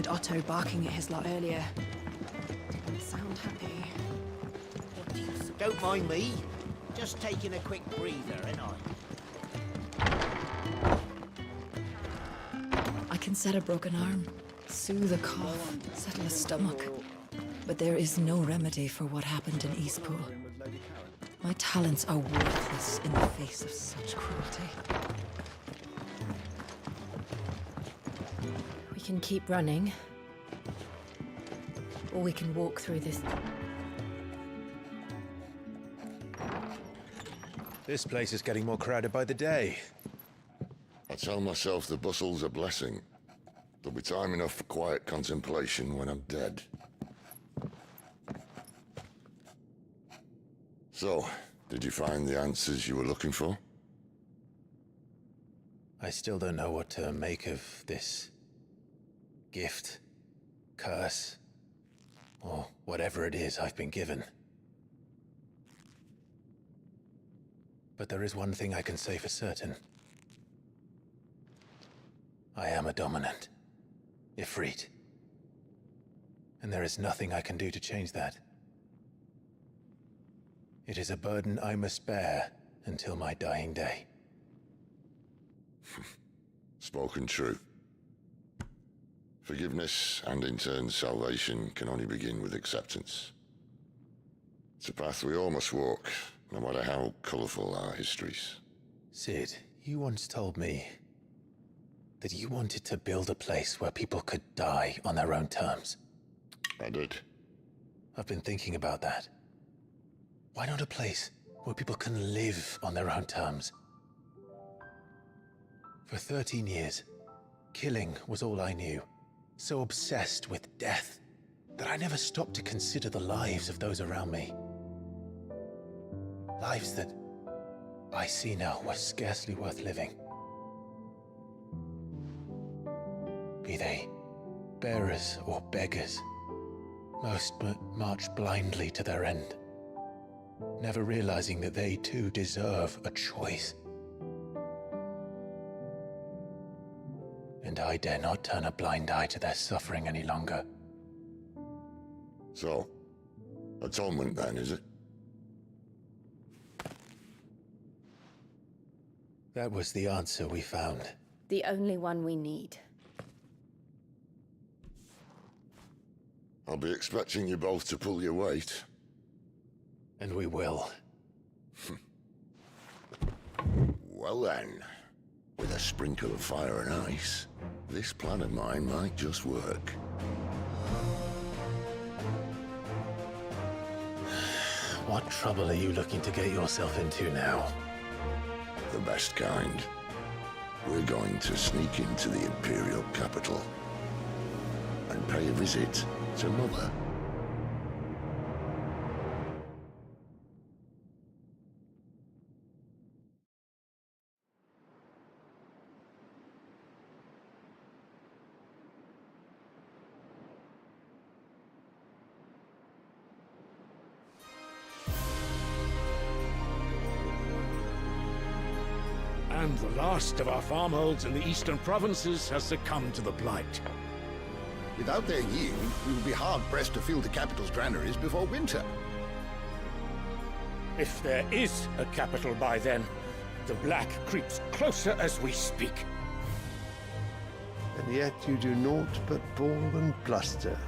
heard Otto barking at his lot earlier. Didn't sound happy. Don't mind me. Just taking a quick breather, ain't I? I can set a broken arm, soothe a cough, settle a stomach. But there is no remedy for what happened in Eastpool. My talents are worthless in the face of such cruelty. We can keep running, or we can walk through this. This place is getting more crowded by the day. I tell myself the bustle's a blessing. There'll be time enough for quiet contemplation when I'm dead. So, did you find the answers you were looking for? I still don't know what to make of this gift, curse, or whatever it is I've been given. But there is one thing I can say for certain. I am a dominant, Ifrit. And there is nothing I can do to change that. It is a burden I must bear until my dying day. Spoken true. Forgiveness, and in turn salvation, can only begin with acceptance. It's a path we all must walk, no matter how colourful our histories. Sid, you once told me that you wanted to build a place where people could die on their own terms. I did. I've been thinking about that. Why not a place where people can live on their own terms? For 13 years, killing was all I knew. So obsessed with death that I never stopped to consider the lives of those around me. Lives that I see now were scarcely worth living. Be they bearers or beggars, most but march blindly to their end, never realizing that they too deserve a choice. And I dare not turn a blind eye to their suffering any longer. So, atonement then, is it? That was the answer we found. The only one we need. I'll be expecting you both to pull your weight. And we will. Well then, with a sprinkle of fire and ice, this plan of mine might just work. What trouble are you looking to get yourself into now? The best kind. We're going to sneak into the Imperial capital and pay a visit to Mother. And the last of our farmholds in the eastern provinces has succumbed to the blight. Without their yield, we will be hard-pressed to fill the capital's granaries before winter. If there is a capital by then, the black creeps closer as we speak. And yet you do naught but bawl and bluster.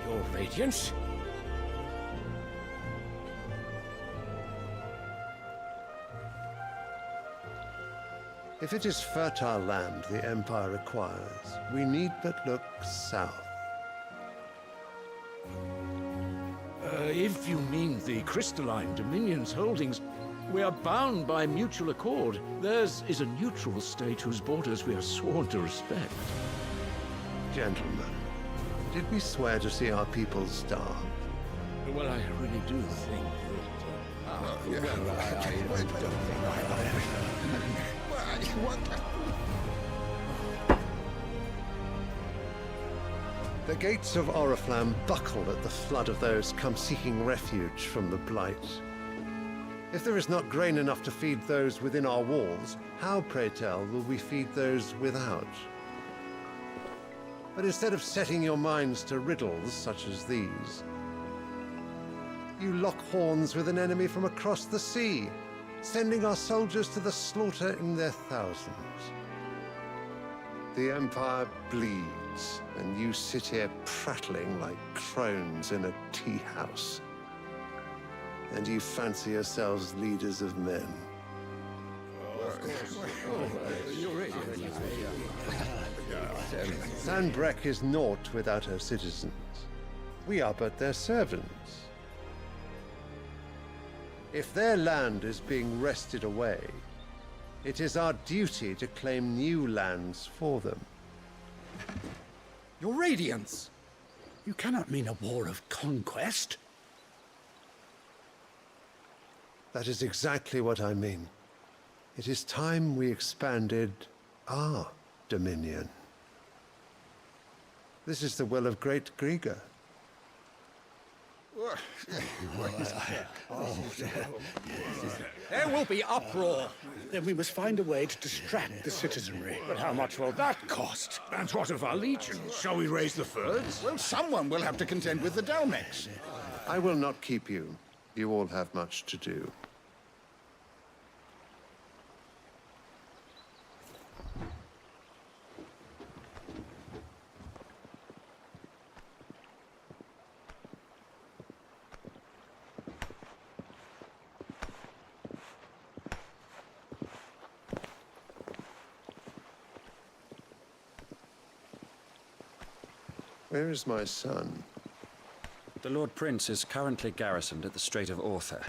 Your Radiance? If it is fertile land the Empire requires, we need but look south. If you mean the crystalline Dominion's holdings, we are bound by mutual accord. Theirs is a neutral state whose borders we are sworn to respect. Gentlemen, did we swear to see our people starve? Well, I really do think that... I don't think The gates of Oriflamme buckle at the flood of those come seeking refuge from the Blight. If there is not grain enough to feed those within our walls, how, pray tell, will we feed those without? But instead of setting your minds to riddles such as these, you lock horns with an enemy from across the sea, sending our soldiers to the slaughter in their thousands. The Empire bleeds, and you sit here prattling like crones in a tea house. And you fancy yourselves leaders of men. Sanbreque is naught without her citizens. We are but their servants. If their land is being wrested away, it is our duty to claim new lands for them. Your Radiance! You cannot mean a war of conquest. That is exactly what I mean. It is time we expanded our dominion. This is the will of great Grieger. There will be uproar. Then we must find a way to distract the citizenry. But how much will that cost? And what of our legions? Shall we raise the furs? Well, someone will have to contend with the Dalmex. I will not keep you. You all have much to do. Where is my son? The Lord Prince is currently garrisoned at the Strait of Orther.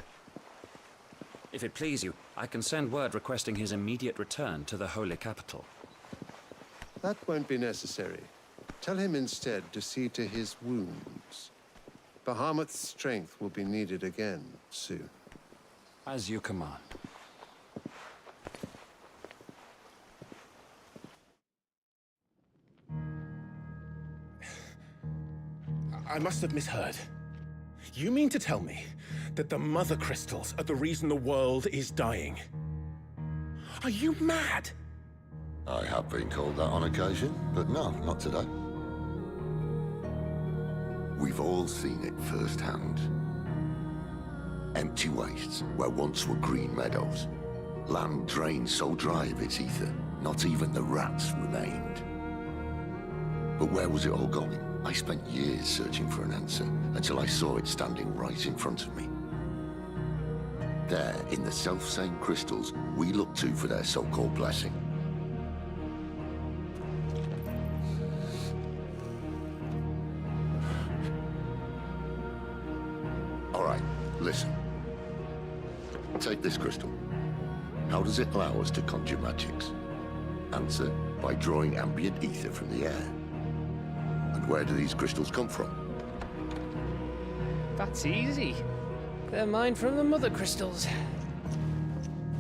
If it please you, I can send word requesting his immediate return to the Holy Capital. That won't be necessary. Tell him instead to see to his wounds. Bahamut's strength will be needed again soon. As you command. I must have misheard. You mean to tell me that the Mother Crystals are the reason the world is dying? Are you mad? I have been called that on occasion, but no, not today. We've all seen it firsthand. Empty wastes where once were green meadows. Land drained so dry of its ether, not even the rats remained. But where was it all going? I spent years searching for an answer, until I saw it standing right in front of me. There, in the self-same crystals we look to for their so-called blessing. All right, listen. Take this crystal. How does it allow us to conjure magics? Answer, by drawing ambient ether from the air. And where do these crystals come from? That's easy. They're mined from the Mother Crystals.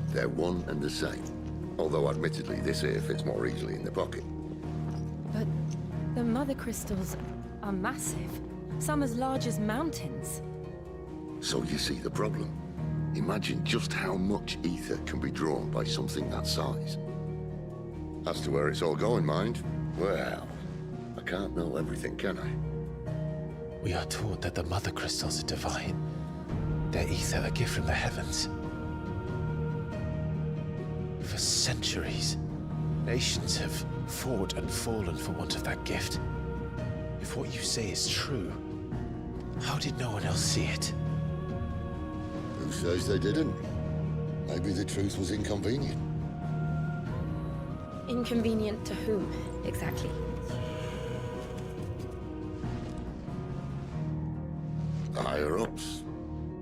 They're one and the same. Although admittedly this here fits more easily in the pocket. But the Mother Crystals are massive. Some as large as mountains. So you see the problem. Imagine just how much ether can be drawn by something that size. As to where it's all going, mind, well, I can't know everything, can I? We are taught that the Mother Crystals are divine. Their ether a gift from the heavens. For centuries, nations have fought and fallen for want of that gift. If what you say is true, how did no one else see it? Who says they didn't? Maybe the truth was inconvenient. Inconvenient to whom, exactly? The higher-ups.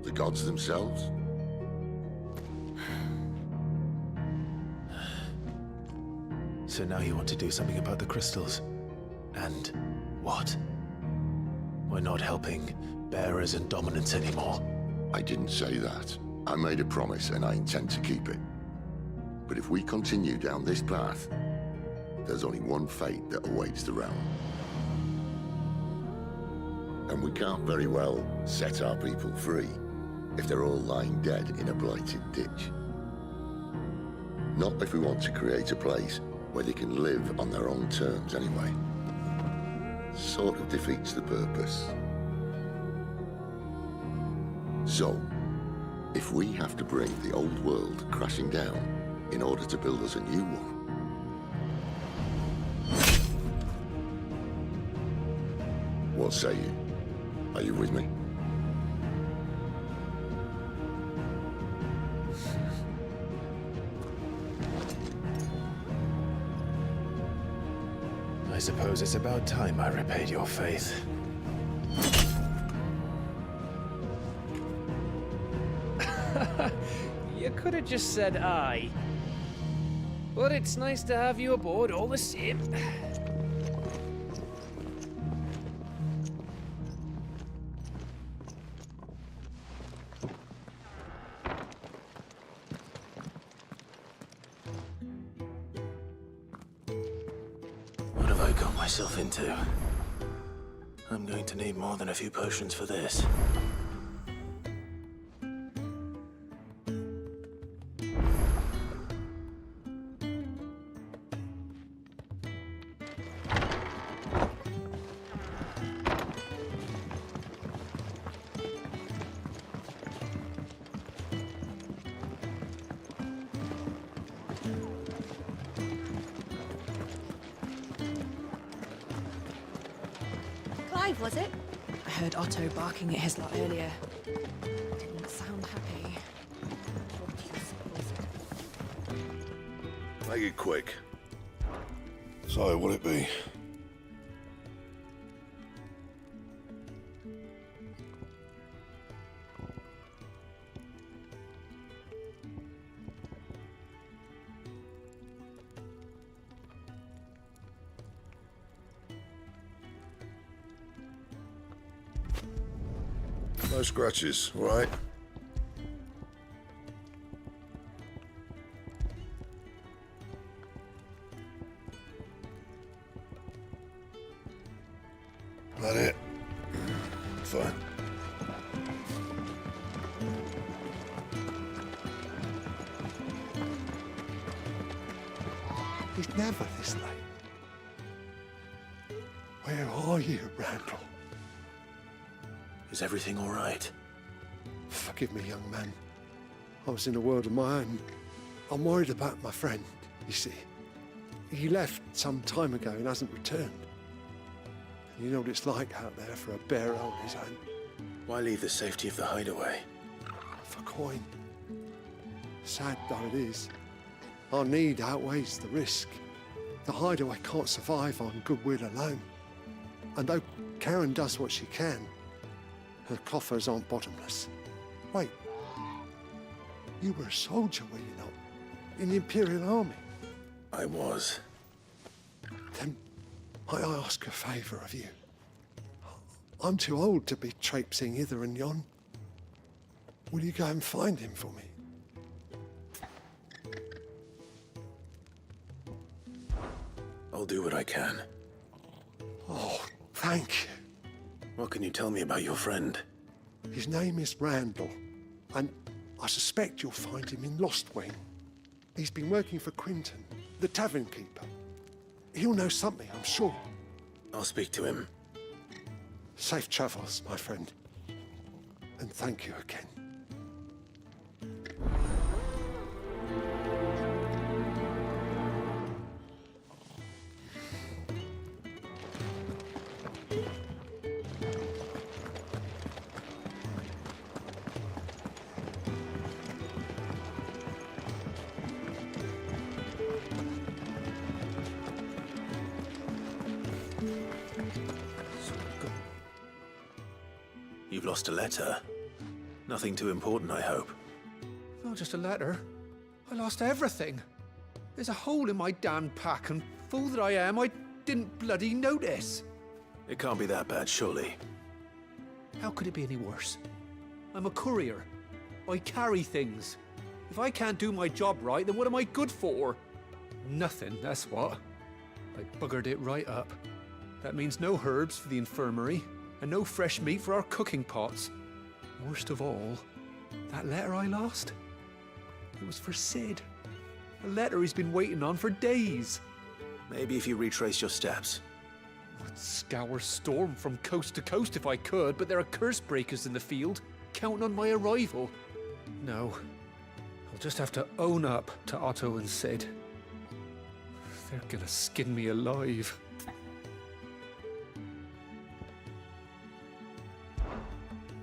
The gods themselves. So now you want to do something about the crystals? And what? We're not helping bearers and dominants anymore. I didn't say that. I made a promise and I intend to keep it. But if we continue down this path, there's only one fate that awaits the realm. And we can't very well set our people free if they're all lying dead in a blighted ditch. Not if we want to create a place where they can live on their own terms anyway. Sort of defeats the purpose. So, if we have to bring the old world crashing down in order to build us a new one, what say you? Are you with me? I suppose it's about time I repaid your faith. You could have just said aye. But it's nice to have you aboard all the same. What have I got myself into? I'm going to need more than a few potions for this. Clive, was it? I heard Otto barking at his lot earlier. Didn't sound happy. Make it quick. So, what'll it be? No scratches, all right? That it? Fine. He's never this late. Where are you, Randall? Is everything all right? Forgive me, young man. I was in a world of my own. I'm worried about my friend, you see. He left some time ago and hasn't returned. And you know what it's like out there for a bear on his own. Why leave the safety of the hideaway? For coin. Sad though it is, our need outweighs the risk. The hideaway can't survive on goodwill alone. And though Karen does what she can, her coffers aren't bottomless. Wait, you were a soldier, were you not? In the Imperial Army? I was. Then might I ask a favour of you? I'm too old to be traipsing hither and yon. Will you go and find him for me? I'll do what I can. Oh, thank you. What can you tell me about your friend? His name is Randall, and I suspect you'll find him in Lostwing. He's been working for Quinton, the tavern keeper. He'll know something, I'm sure. I'll speak to him. Safe travels, my friend. And thank you again. You've lost a letter. Nothing too important, I hope. Not just a letter. I lost everything. There's a hole in my damned pack, and fool that I am, I didn't bloody notice. It can't be that bad, surely. How could it be any worse? I'm a courier. I carry things. If I can't do my job right, then what am I good for? Nothing, that's what. I buggered it right up. That means no herbs for the infirmary, and no fresh meat for our cooking pots. Worst of all, that letter I lost, it was for Sid. A letter he's been waiting on for days. Maybe if you retrace your steps. I'd scour Storm from coast to coast if I could, but there are curse breakers in the field, counting on my arrival. No, I'll just have to own up to Otto and Sid. They're gonna skin me alive.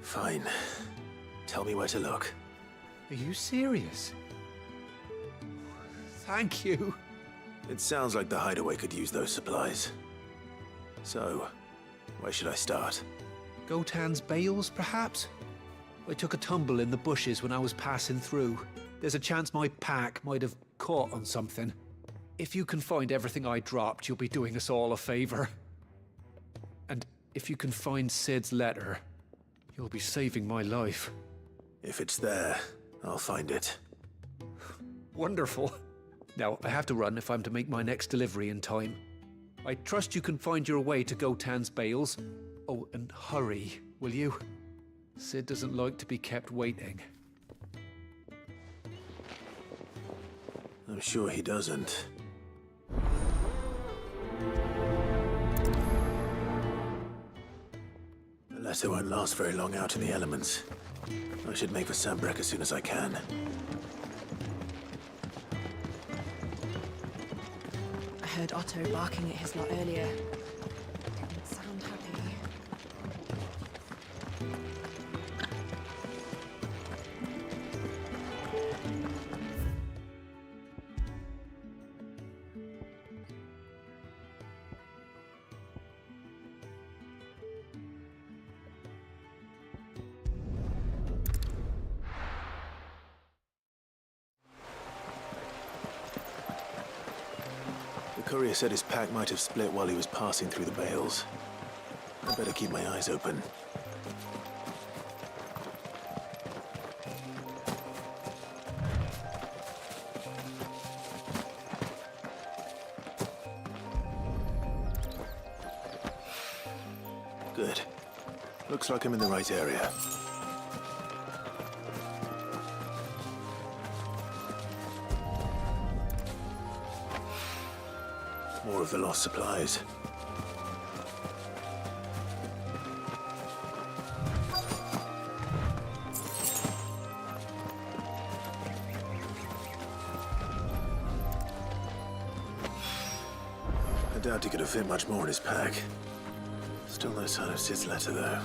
Fine. Tell me where to look. Are you serious? Thank you. It sounds like the hideaway could use those supplies. So, where should I start? Gotan's bales, perhaps? I took a tumble in the bushes when I was passing through. There's a chance my pack might have caught on something. If you can find everything I dropped, you'll be doing us all a favor. And if you can find Sid's letter, you'll be saving my life. If it's there, I'll find it. Wonderful. Now, I have to run if I'm to make my next delivery in time. I trust you can find your way to Gotan's bales. Oh, and hurry, will you? Sid doesn't like to be kept waiting. I'm sure he doesn't. The letter won't last very long out in the elements. I should make for Sandbreck as soon as I can. I heard Otto barking at his lot earlier. Didn't sound happy. The courier said his pack might have split while he was passing through the bales. I better keep my eyes open. Good. Looks like I'm in the right area. More of the lost supplies. I doubt he could have fit much more in his pack. Still no sign of Sid's letter, though.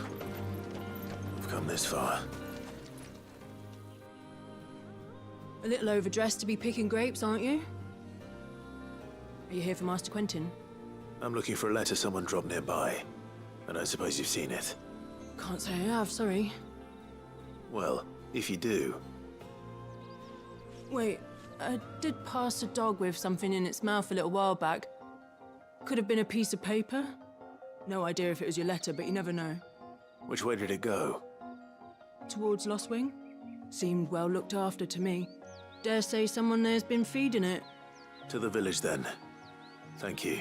We've come this far. A little overdressed to be picking grapes, aren't you? Are you here for Master Quentin? I'm looking for a letter someone dropped nearby. And I suppose you've seen it. Can't say I have, sorry. Well, if you do... Wait, I did pass a dog with something in its mouth a little while back. Could have been a piece of paper. No idea if it was your letter, but you never know. Which way did it go? Towards Lost Wing? Seemed well looked after to me. Dare say someone there's been feeding it. To the village, then. Thank you.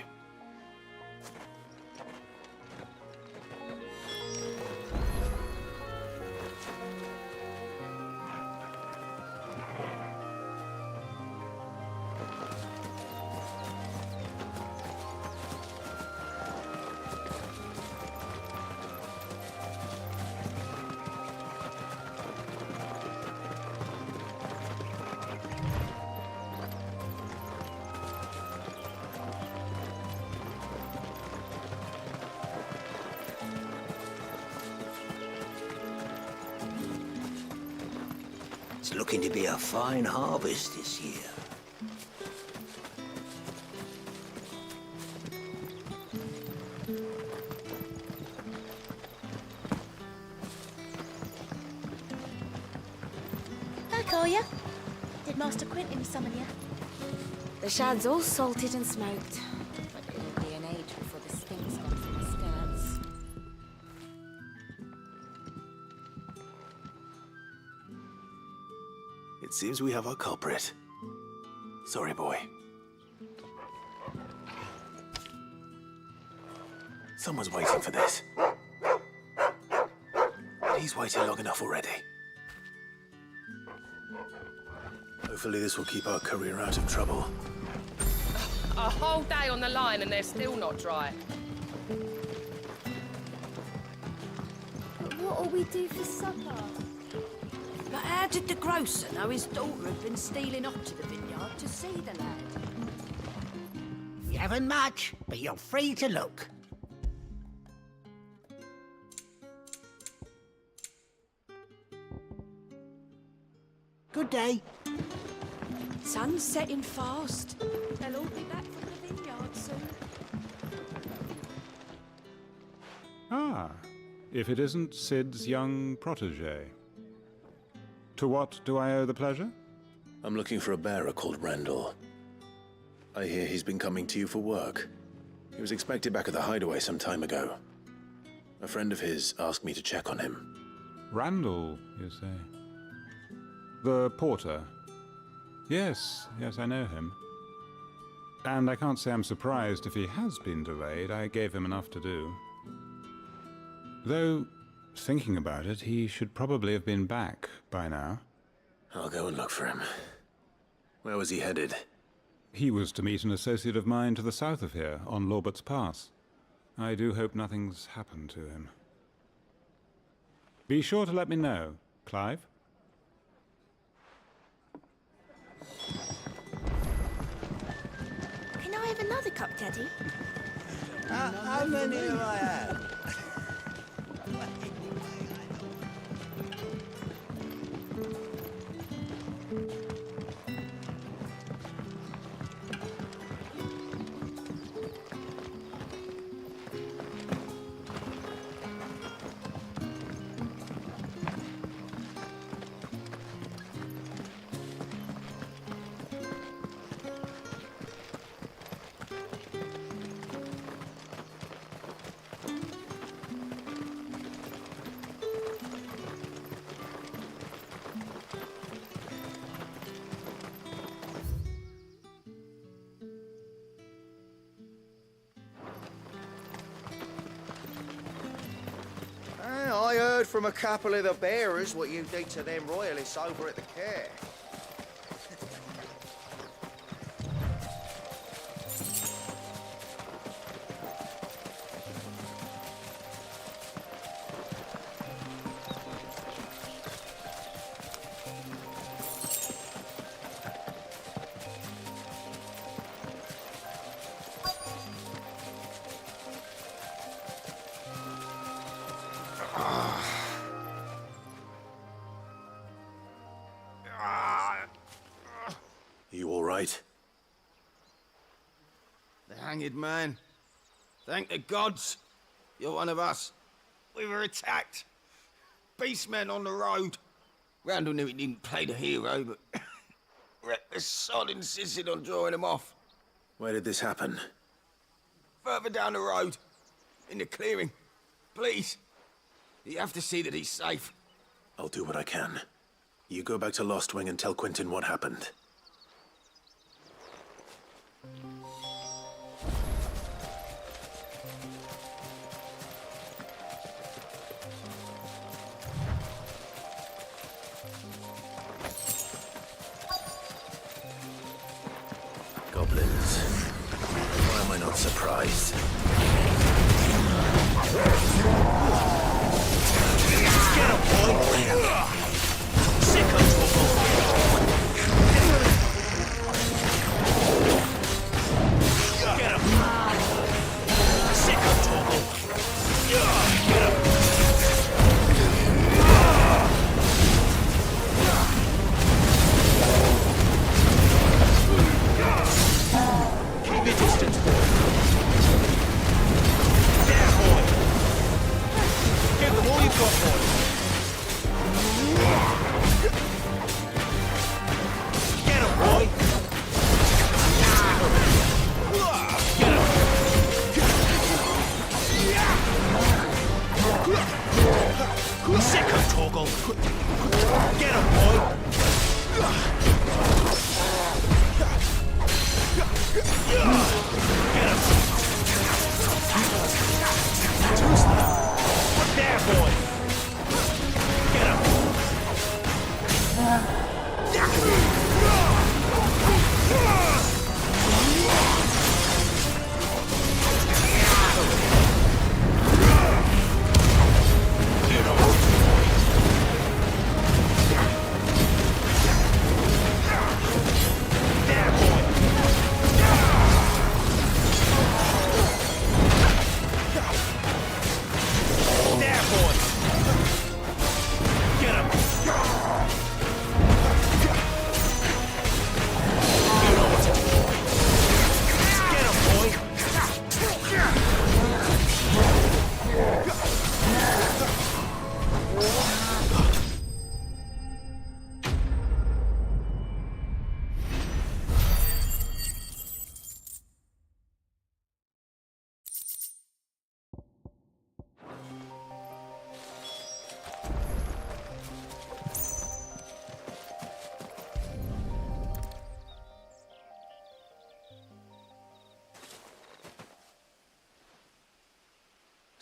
It's looking to be a fine harvest this year. Hi, Collier. Did Master Quentin summon you? The shad's all salted and smoked, but it'll be an age before the sting's gone from my skirts. It seems we have our culprit. Sorry, boy. Someone's waiting for this. He's waited long enough already. Hopefully this will keep our courier out of trouble. A whole day on the line and they're still not dry. But what'll we do for supper? But how did the grocer know his daughter had been stealing off to the vineyard to see the lad? We haven't much, but you're free to look. Good day. Sun's setting fast. They'll all be back from the vineyard soon. Ah, if it isn't Sid's young protege. To what do I owe the pleasure? I'm looking for a bearer called Randall. I hear he's been coming to you for work. He was expected back at the hideaway some time ago. A friend of his asked me to check on him. Randall, you say? The porter? Yes, I know him. And I can't say I'm surprised if he has been delayed. I gave him enough to do. Though, thinking about it, he should probably have been back by now. I'll go and look for him. Where was he headed? He was to meet an associate of mine to the south of here, on Lorbert's Pass. I do hope nothing's happened to him. Be sure to let me know, Clive. Can I have another cup, Daddy? How many do I have? I heard from a couple of the bearers what you did to them royalists over at the care. You all right? The hanged man. Thank the gods. You're one of us. We were attacked. Beastmen on the road. Randall knew he didn't play the hero, but reckless sod insisted on drawing him off. Where did this happen? Further down the road. In the clearing. Please. You have to see that he's safe. I'll do what I can. You go back to Lost Wing and tell Quentin what happened. Goblins. Why am I not surprised? Get him, boy! Sick Get him! Sick of trouble! Get him! Keep your distance, boy! There, boy!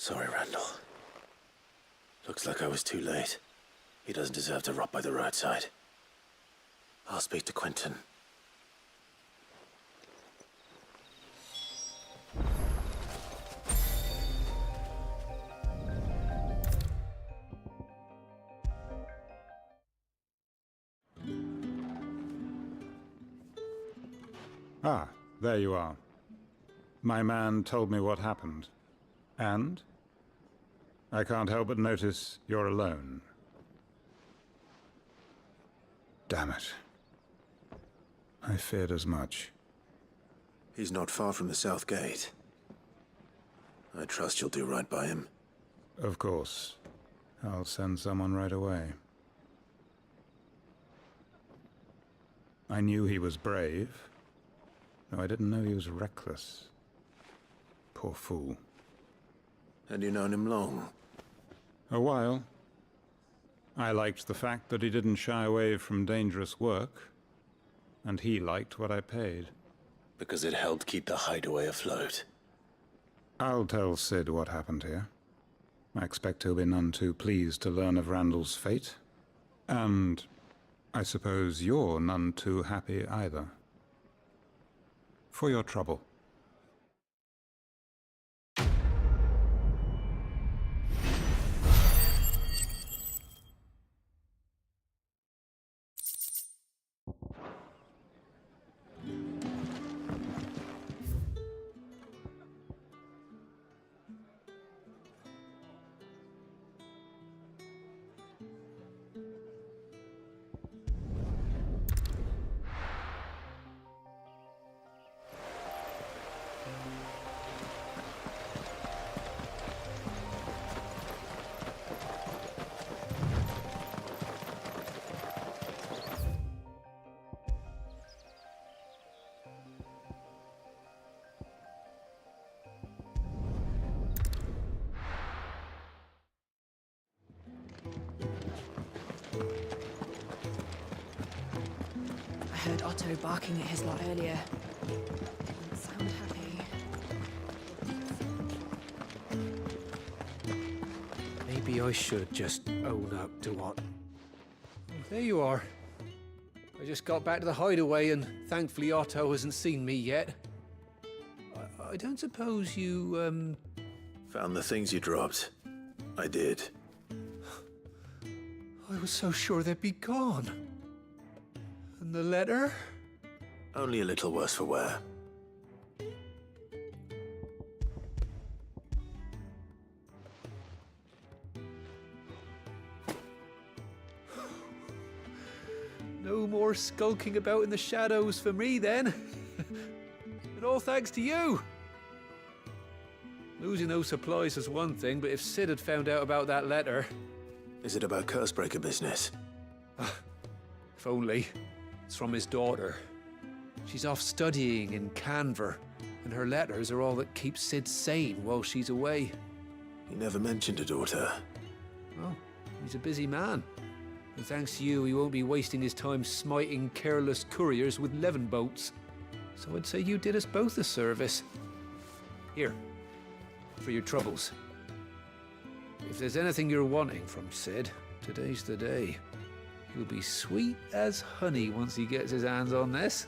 Sorry, Randall. Looks like I was too late. He doesn't deserve to rot by the roadside. I'll speak to Quentin. Ah, there you are. My man told me what happened. And? I can't help but notice you're alone. Damn it. I feared as much. He's not far from the South Gate. I trust you'll do right by him. Of course. I'll send someone right away. I knew he was brave, though I didn't know he was reckless. Poor fool. Had you known him long? A while. I liked the fact that he didn't shy away from dangerous work, and he liked what I paid. Because it helped keep the hideaway afloat. I'll tell Sid what happened here. I expect he'll be none too pleased to learn of Randall's fate. And I suppose you're none too happy either. For your trouble. I heard Otto barking at his lot earlier. Didn't sound happy. Maybe I should just own up to what... There you are. I just got back to the hideaway and thankfully Otto hasn't seen me yet. I don't suppose you, Found the things you dropped. I did. I was so sure they'd be gone. And the letter? Only a little worse for wear. No more skulking about in the shadows for me, then. And all thanks to you. Losing those supplies is one thing, but if Sid had found out about that letter... Is it about Cursebreaker business? If only. It's from his daughter. She's off studying in Canver, and her letters are all that keeps Sid sane while she's away. He never mentioned a daughter. Well, he's a busy man. And thanks to you, he won't be wasting his time smiting careless couriers with levin boats. So I'd say you did us both a service. Here, for your troubles. If there's anything you're wanting from Sid, today's the day. He'll be sweet as honey once he gets his hands on this.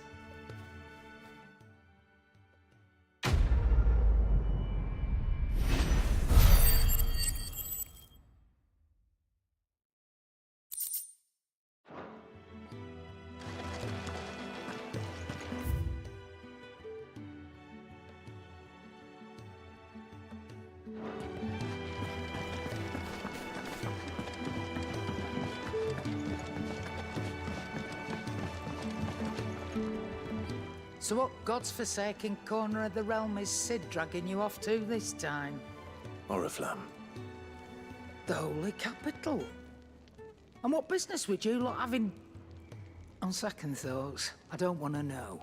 So what god's-forsaken corner of the realm is Sid dragging you off to this time? Oriflamme. The Holy Capital. And what business would you lot have in... On second thoughts, I don't want to know.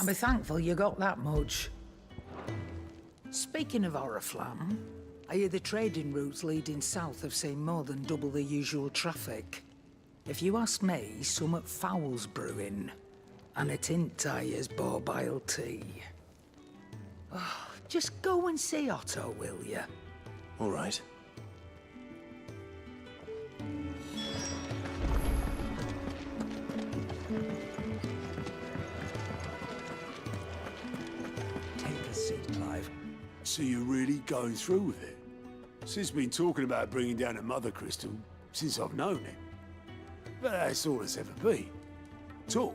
I'll be thankful you got that much. Speaking of Oriflamme, I hear the trading routes leading south have seen more than double the usual traffic. If you ask me, summat foul's brewing, and it ain't Tyre's borbile tea. Oh, just go and see Otto, will you? All right. Take a seat, Clive. So you're really going through with it? Sid's been talking about bringing down a mother crystal since I've known him. But that's all it's ever been. Talk.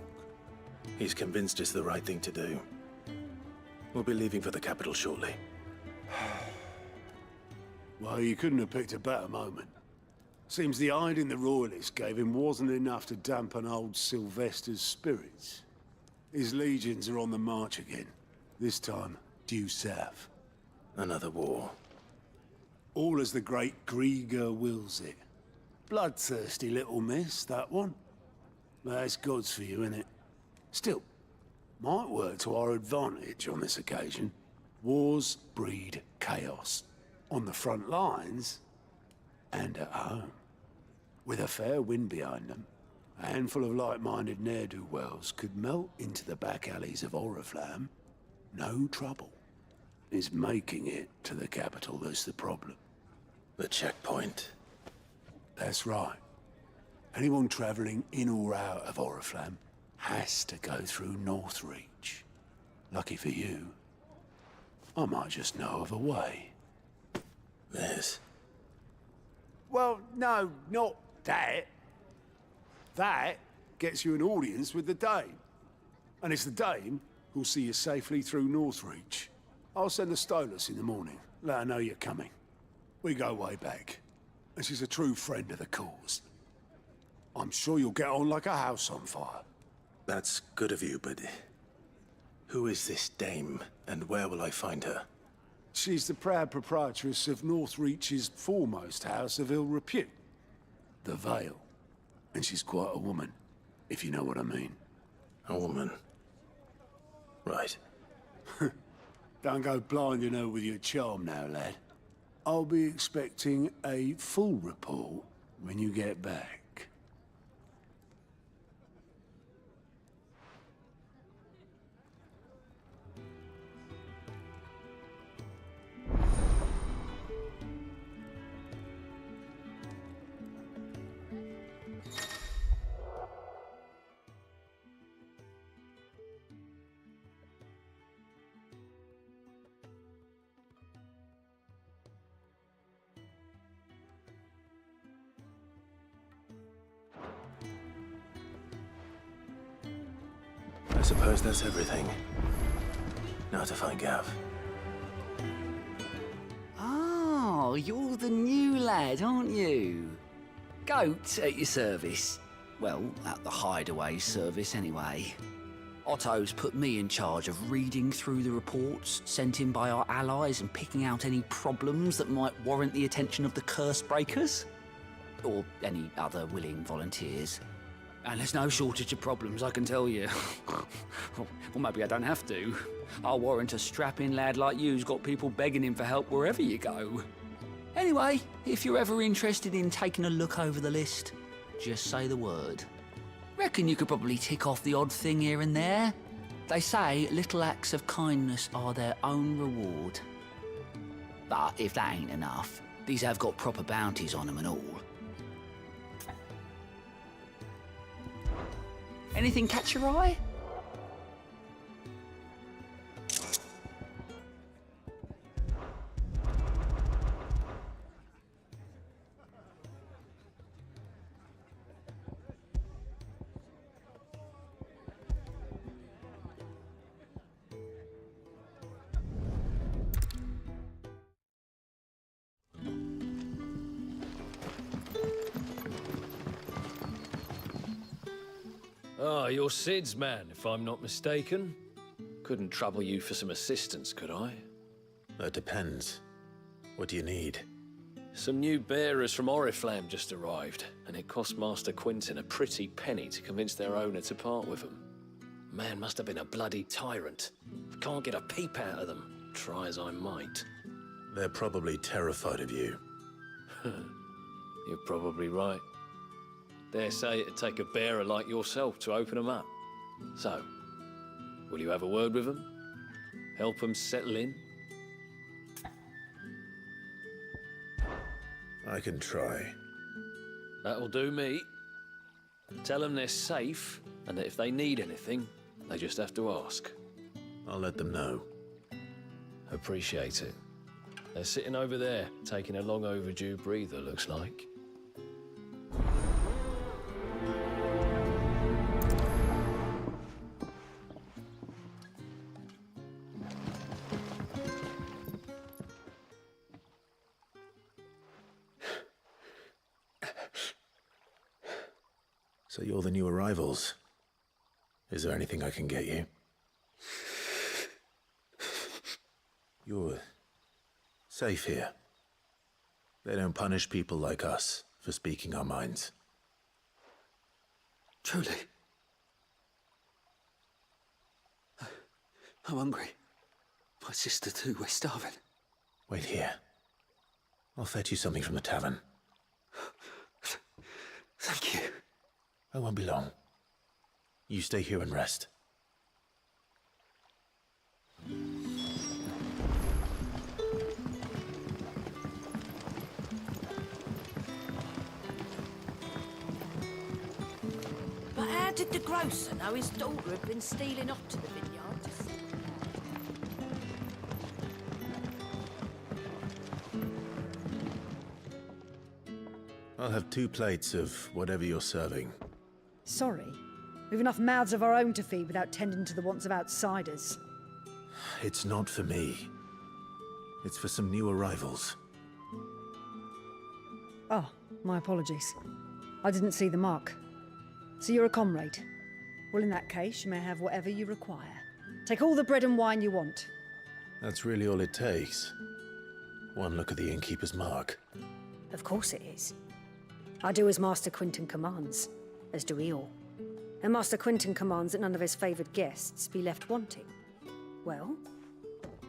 He's convinced it's the right thing to do. We'll be leaving for the capital shortly. Well, you couldn't have picked a better moment. Seems the hiding the Royalists gave him wasn't enough to dampen old Sylvester's spirits. His legions are on the march again, this time due south. Another war. All as the great Grieger wills it. Bloodthirsty little miss, that one. But that's God's for you, innit? Still, might work to our advantage on this occasion. Wars breed chaos. On the front lines, and at home. With a fair wind behind them, a handful of like-minded ne'er-do-wells could melt into the back alleys of Oriflamme. No trouble. It's making it to the capital that's the problem. The checkpoint. That's right. Anyone travelling in or out of Oriflamme has to go through Northreach. Lucky for you, I might just know of a way. This? Well, no, not that. That gets you an audience with the Dame. And it's the Dame who'll see you safely through Northreach. I'll send the Stolas in the morning. Let her know you're coming. We go way back. And she's a true friend of the cause. I'm sure you'll get on like a house on fire. That's good of you, but... who is this Dame, and where will I find her? She's the proud proprietress of Northreach's foremost house of ill repute, the Vale. And she's quite a woman, if you know what I mean. A woman? Right. Don't go blinding her with your charm now, lad. I'll be expecting a full report when you get back. I suppose that's everything. Now to find Gav. Oh, you're the new lad, aren't you? Goat at your service. Well, at the hideaway service anyway. Otto's put me in charge of reading through the reports sent in by our allies and picking out any problems that might warrant the attention of the curse breakers. Or any other willing volunteers. And there's no shortage of problems, I can tell you. Well, maybe I don't have to. I'll warrant a strapping lad like you's got people begging him for help wherever you go. Anyway, if you're ever interested in taking a look over the list, just say the word. Reckon you could probably tick off the odd thing here and there. They say little acts of kindness are their own reward. But if that ain't enough, these have got proper bounties on them and all. Anything catch your eye? Ah, you're Sid's man, if I'm not mistaken. Couldn't trouble you for some assistance, could I? That depends. What do you need? Some new bearers from Oriflamme just arrived, and it cost Master Quintin a pretty penny to convince their owner to part with them. Man must have been a bloody tyrant. Can't get a peep out of them, try as I might. They're probably terrified of you. You're probably right. Dare say it'd take a bearer like yourself to open them up. So, will you have a word with them? Help them settle in? I can try. That'll do me. Tell them they're safe, and that if they need anything, they just have to ask. I'll let them know. Appreciate it. They're sitting over there, taking a long overdue breather, looks like. So you're the new arrivals. Is there anything I can get you? You're safe here. They don't punish people like us for speaking our minds. Truly. I'm hungry. My sister too, we're starving. Wait here. I'll fetch you something from the tavern. Thank you. I won't be long. You stay here and rest. But how did the grocer know his daughter had been stealing off to the vineyard to sell? I'll have 2 plates of whatever you're serving. Sorry. We've enough mouths of our own to feed without tending to the wants of outsiders. It's not for me. It's for some new arrivals. Oh, my apologies. I didn't see the mark. So you're a comrade? Well, in that case, you may have whatever you require. Take all the bread and wine you want. That's really all it takes. One look at the innkeeper's mark. Of course it is. I do as Master Quinton commands, as do we all. And Master Quinton commands that none of his favoured guests be left wanting. Well,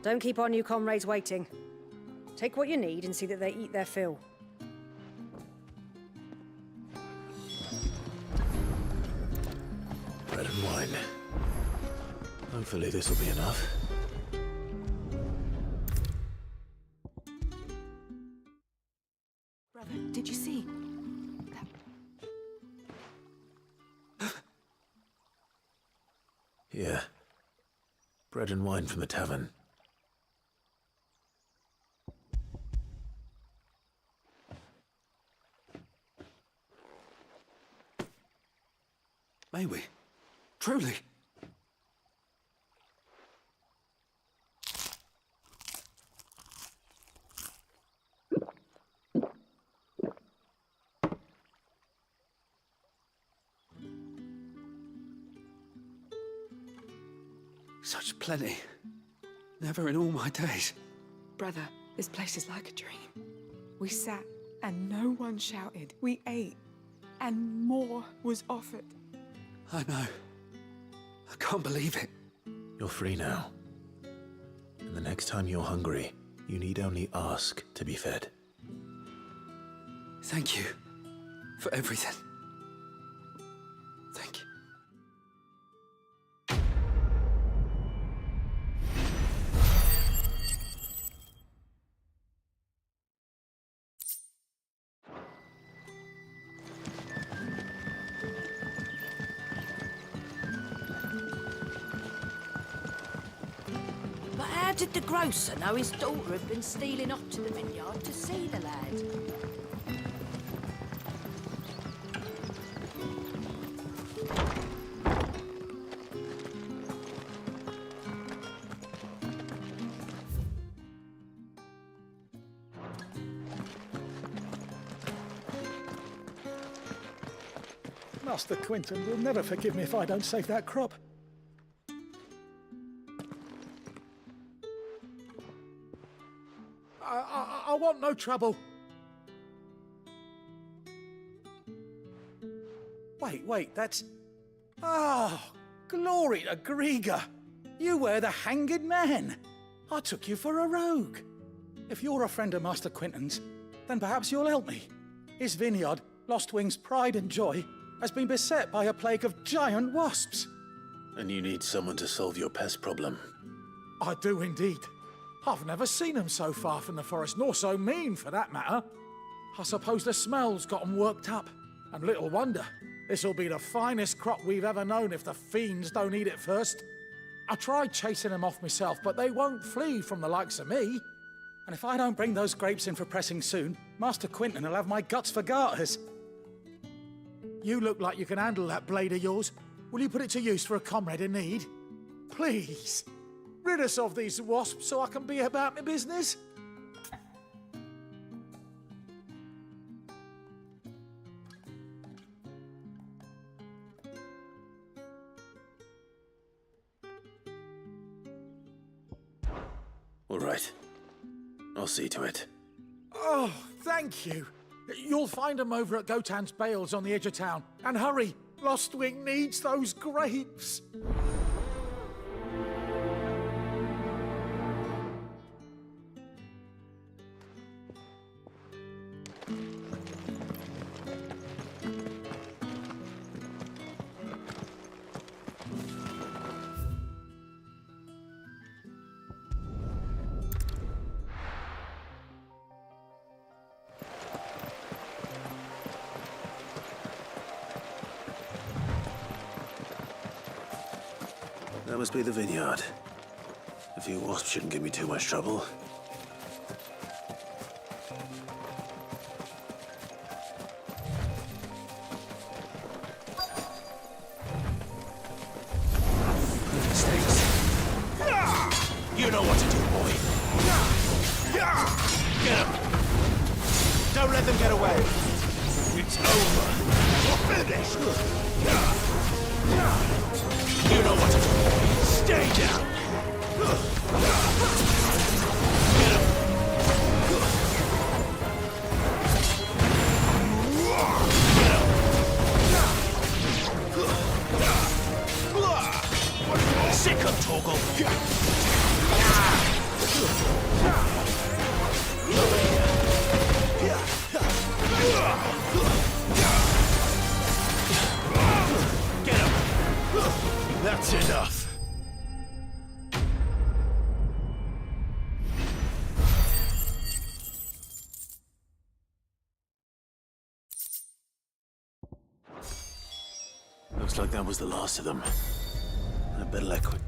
don't keep our new comrades waiting. Take what you need and see that they eat their fill. Bread and wine. Hopefully this will be enough. Brother, did you see? Here. Bread and wine from the tavern. May we? Truly? Such plenty. Never in all my days. Brother, this place is like a dream. We sat and no one shouted. We ate and more was offered. I know. I can't believe it. You're free now. And the next time you're hungry, you need only ask to be fed. Thank you for everything. Thank you. But how did the grocer know his daughter had been stealing off to the vineyard to see the lad? Master Quinton will never forgive me if I don't save that crop. I want no trouble. Wait, that's... Oh, Glory to Griga! You were the hanged man. I took you for a rogue. If you're a friend of Master Quinton's, then perhaps you'll help me. His vineyard, Lostwing's pride and joy, has been beset by a plague of giant wasps. And you need someone to solve your pest problem. I do indeed. I've never seen them so far from the forest, nor so mean, for that matter. I suppose the smell's got them worked up. And little wonder. This'll be the finest crop we've ever known if the fiends don't eat it first. I tried chasing them off myself, but they won't flee from the likes of me. And if I don't bring those grapes in for pressing soon, Master Quinton will have my guts for garters. You look like you can handle that blade of yours. Will you put it to use for a comrade in need? Please, rid us of these wasps so I can be about my business. All right. I'll see to it. Oh, thank you. You'll find them over at Gotan's Bales on the edge of town. And hurry, Lostwing needs those grapes. That must be the vineyard. A few wasps shouldn't give me too much trouble. You know what to do, boy. Get him! Don't let them get away. It's over. You're finished. You know what to do, boy. Stay down. Get him! Sick of Toggle. Get him! That's enough. Looks like that was the last of them. I better let quick.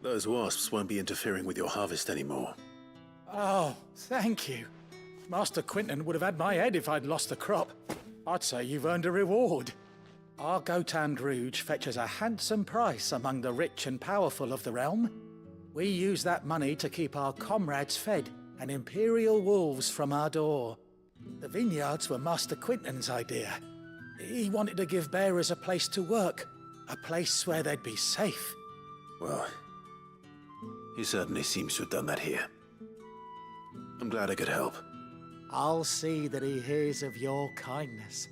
Those wasps won't be interfering with your harvest anymore. Oh, thank you. Master Quinton would have had my head if I'd lost the crop. I'd say you've earned a reward. Our Gotan Rouge fetches a handsome price among the rich and powerful of the realm. We use that money to keep our comrades fed and imperial wolves from our door. The vineyards were Master Quinton's idea. He wanted to give bearers a place to work, a place where they'd be safe. Well, he certainly seems to have done that here. I'm glad I could help. I'll see that he hears of your kindness.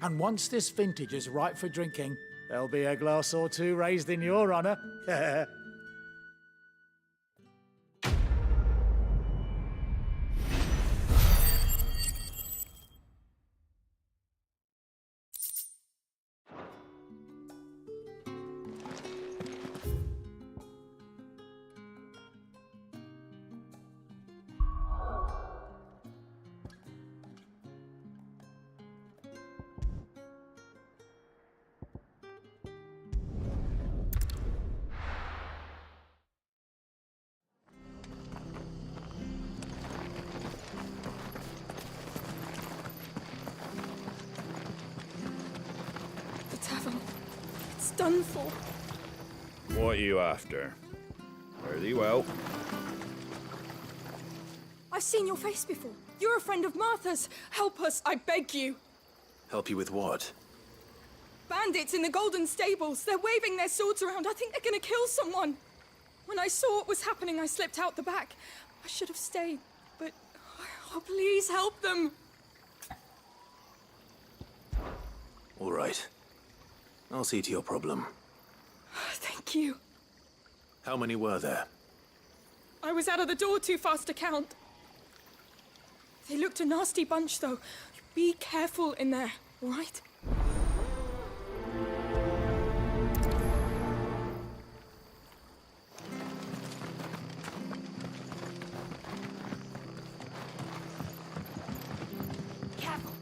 And once this vintage is ripe for drinking, there'll be a glass or two raised in your honor. Done for. What are you after? Fare thee well. I've seen your face before. You're a friend of Martha's. Help us, I beg you. Help you with what? Bandits in the Golden Stables. They're waving their swords around. I think they're gonna kill someone. When I saw what was happening, I slipped out the back. I should have stayed, but... Oh, please help them. I'll see to your problem. Thank you. How many were there? I was out of the door too fast to count. They looked a nasty bunch, though. Be careful in there, all right? Careful.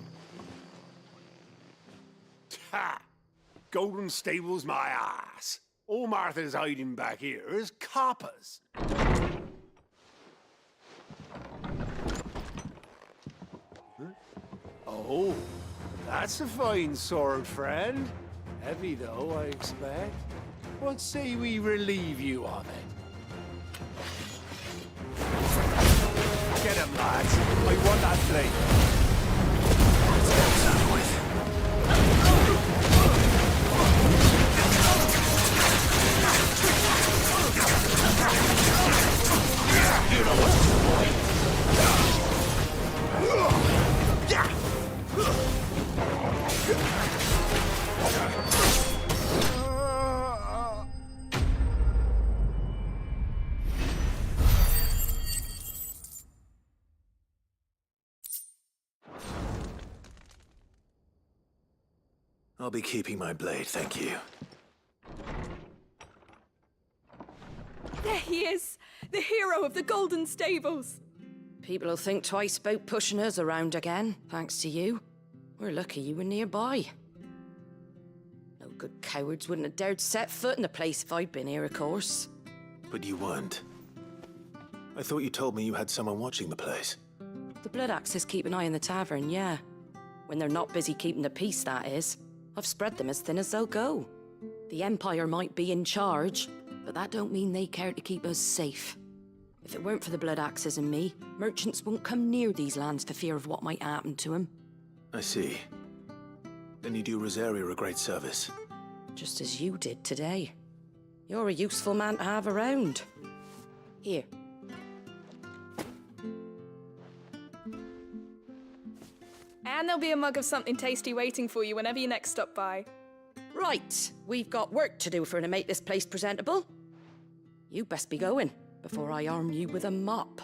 Ha! Golden Stable's my ass. All Martha's hiding back here is coppers. Oh, that's a fine sword, friend. Heavy, though, I expect. What say we relieve you of it? Get him, lads. I want that blade. You know what's the point? I'll be keeping my blade, thank you. There he is! The hero of the Golden Stables! People will think twice about pushing us around again, thanks to you. We're lucky you were nearby. No good cowards wouldn't have dared set foot in the place if I'd been here, of course. But you weren't. I thought you told me you had someone watching the place. The Blood Axes keep an eye on the tavern, yeah. When they're not busy keeping the peace, that is. I've spread them as thin as they'll go. The Empire might be in charge, but that don't mean they care to keep us safe. If it weren't for the Blood Axes and me, merchants won't come near these lands for fear of what might happen to them. I see. Then you do Rosaria a great service. Just as you did today. You're a useful man to have around. Here. And there'll be a mug of something tasty waiting for you whenever you next stop by. Right, we've got work to do for to make this place presentable. You best be going before I arm you with a mop.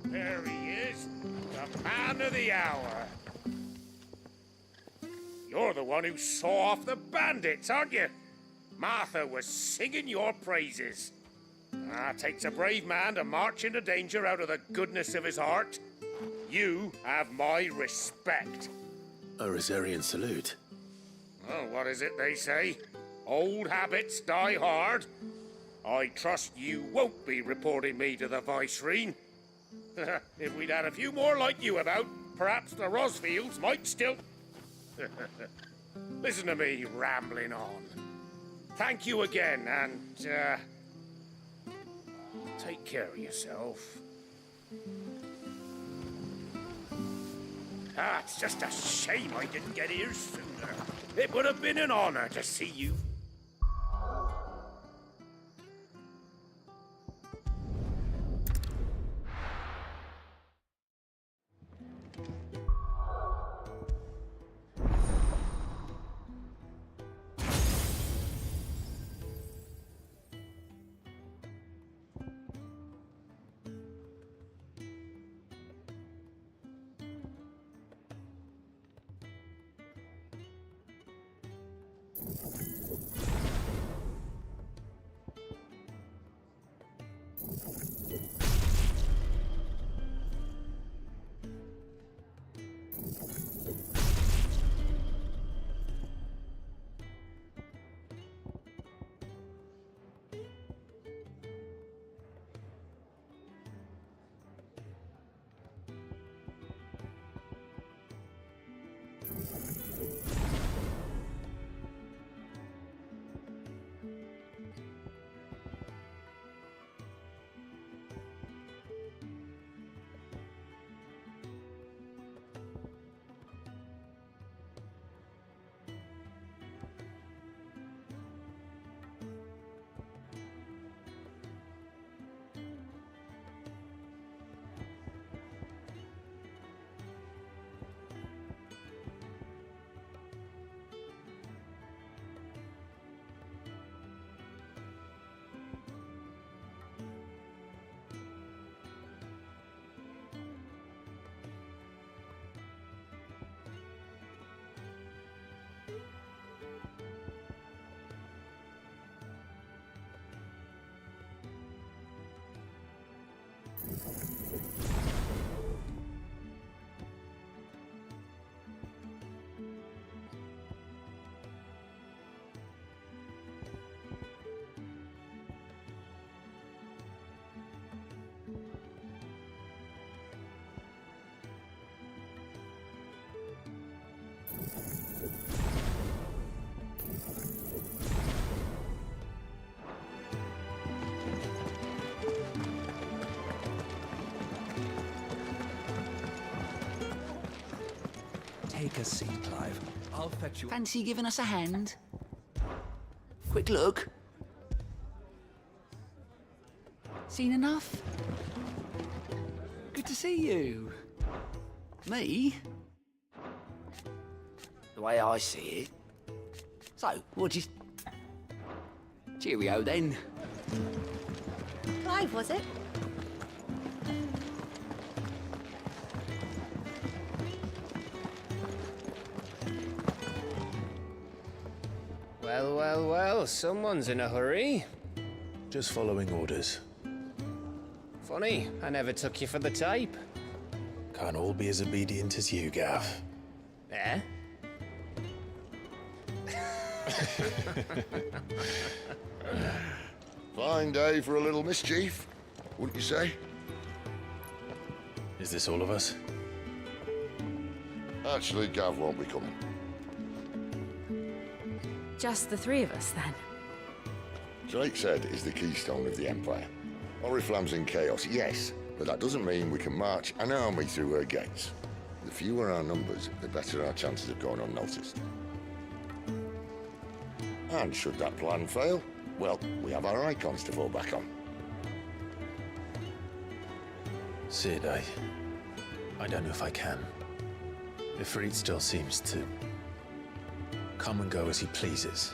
There he is, the man of the hour. You're the one who saw off the bandits, aren't you? Martha was singing your praises. Takes a brave man to march into danger out of the goodness of his heart. You have my respect. A Rosarian salute. Oh, what is it they say? Old habits die hard. I trust you won't be reporting me to the Viceroy. If we'd had a few more like you about, perhaps the Rosfields might still... Listen to me rambling on. Thank you again, and, take care of yourself. It's just a shame I didn't get here sooner. It would have been an honor to see you. Take a seat, Clive. I'll fetch you. Fancy giving us a hand? Quick look. Seen enough? Good to see you. Me? The way I see it. So, what you... Cheerio, then. Clive, was it? Well, well, well, someone's in a hurry. Just following orders. Funny, I never took you for the type. Can't all be as obedient as you, Gav. Eh? Fine day for a little mischief, wouldn't you say? Is this all of us? Actually, Gav won't be coming. Just the three of us, then. Drake is the keystone of the Empire. Oriflamme's in chaos, yes, but that doesn't mean we can march an army through her gates. The fewer our numbers, the better our chances of going unnoticed. And should that plan fail, well, we have our icons to fall back on. Sid, I don't know if I can. Ifrit still seems to come and go as he pleases.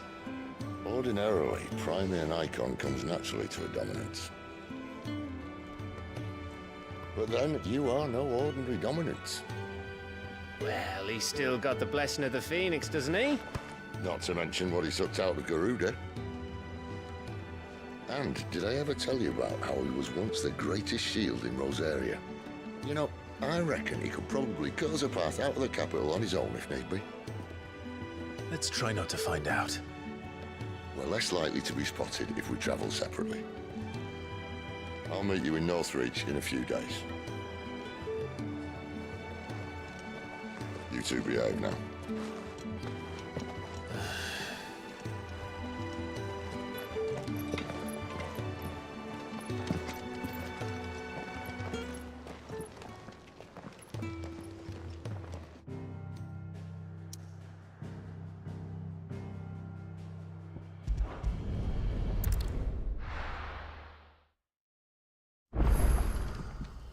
Ordinarily, priming an icon comes naturally to a dominance. But then, you are no ordinary dominance. Well, he's still got the blessing of the Phoenix, doesn't he? Not to mention what he sucked out of Garuda. And did I ever tell you about how he was once the greatest shield in Rosaria? You know, I reckon he could probably cut us a path out of the capital on his own if need be. Let's try not to find out. We're less likely to be spotted if we travel separately. I'll meet you in Northreach in a few days. You two behave now.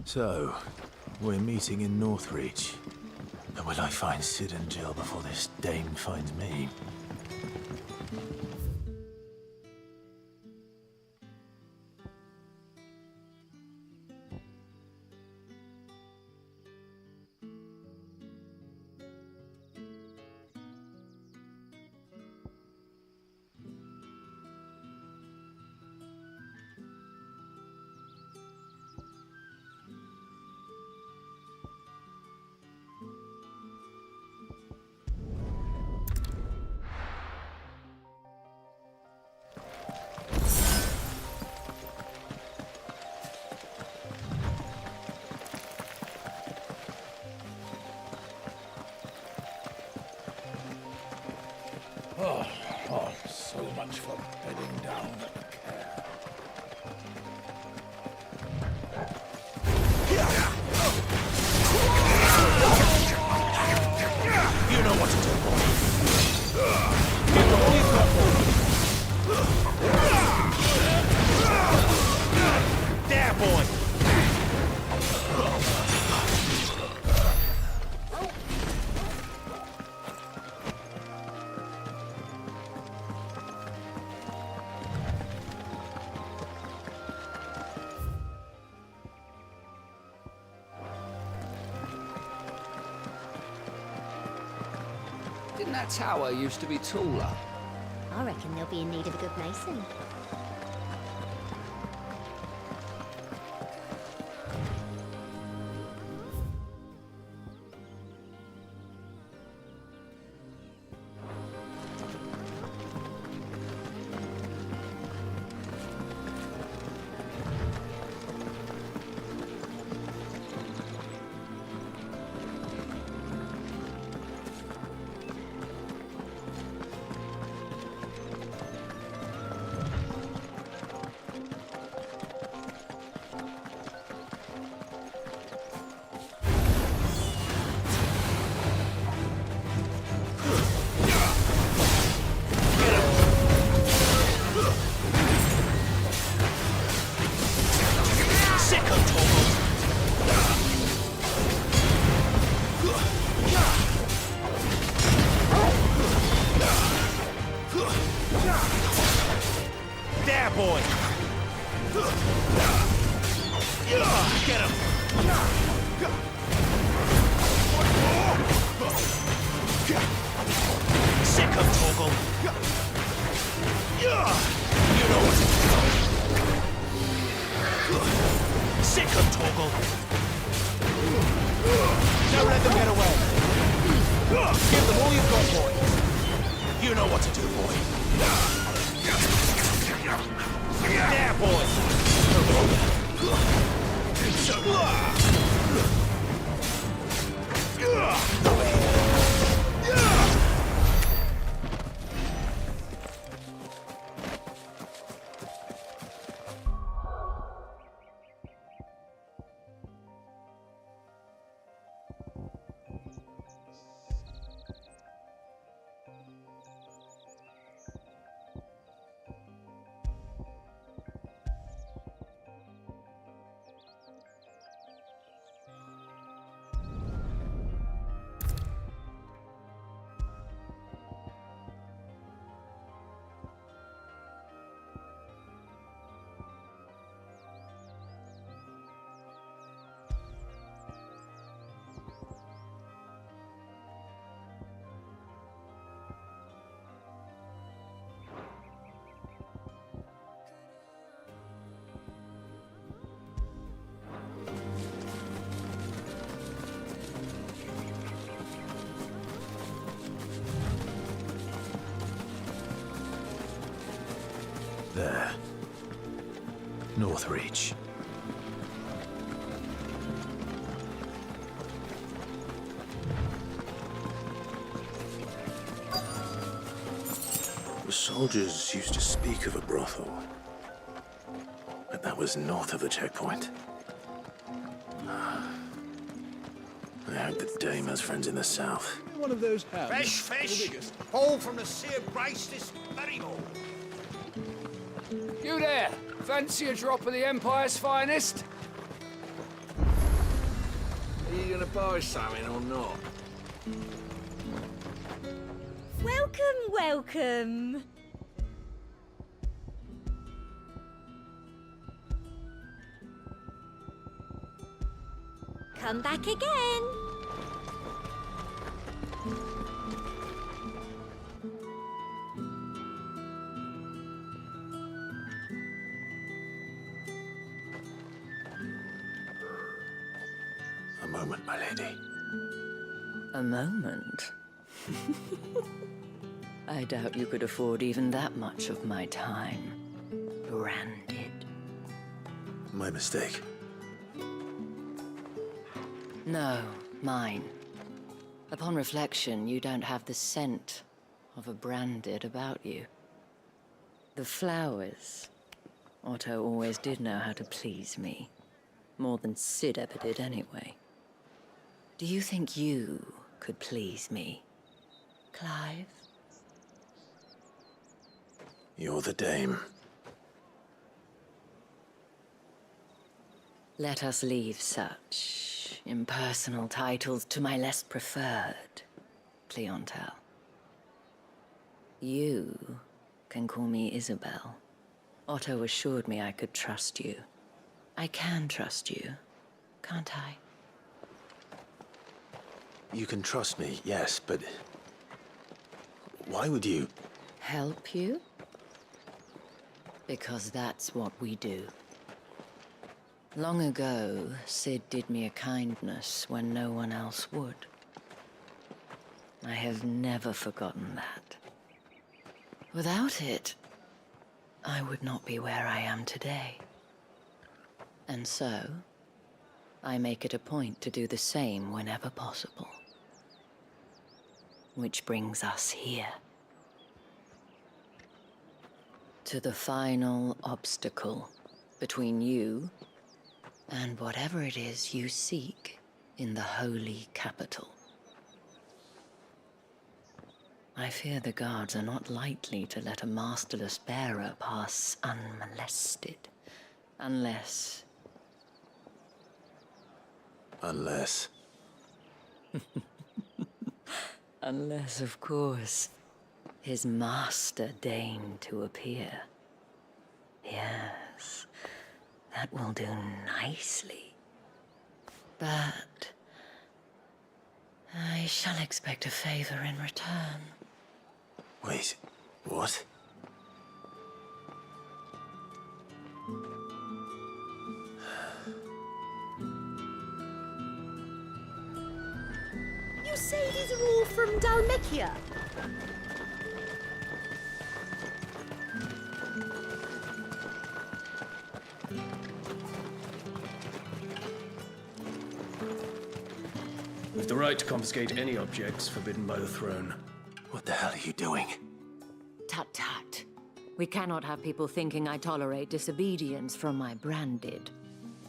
So, we're meeting in Northreach. But will I find Sid and Jill before this dame finds me? So much for bedding down at the care. You know what to do, boy. There, boy. Didn't that tower used to be taller? I reckon they'll be in need of a good mason. Sick of Torgal. You know what to do. Sick of Torgal. Don't let them get away. Give them all you've got, boy. You know what to do, boy. There, boy. There. Northreach. The soldiers used to speak of a brothel. But that was north of the checkpoint. I hope that Dame has friends in the south. One of those houses. Fresh fish, all from the sea of grace this very morning. You there! Fancy a drop of the Empire's finest? Are you gonna buy something or not? Welcome, welcome. Come back again. A moment, my lady. A moment? I doubt you could afford even that much of my time. Branded. My mistake. No, mine. Upon reflection, you don't have the scent of a branded about you. The flowers. Otto always did know how to please me. More than Sid ever did anyway. Do you think you could please me, Clive? You're the Dame. Let us leave such impersonal titles to my less preferred clientele. You can call me Isabel. Otto assured me I could trust you. I can trust you, can't I? You can trust me, yes, but... why would you... Help you? Because that's what we do. Long ago, Sid did me a kindness when no one else would. I have never forgotten that. Without it, I would not be where I am today. And so, I make it a point to do the same whenever possible. Which brings us here. To the final obstacle between you and whatever it is you seek in the holy capital. I fear the guards are not likely to let a masterless bearer pass unmolested, unless... Unless... Unless, of course, his master deigned to appear. Yes, that will do nicely. But I shall expect a favor in return. Wait, what? You say these are all from Dalmekia? With the right to confiscate any objects forbidden by the throne. What the hell are you doing? Tut tut. We cannot have people thinking I tolerate disobedience from my branded.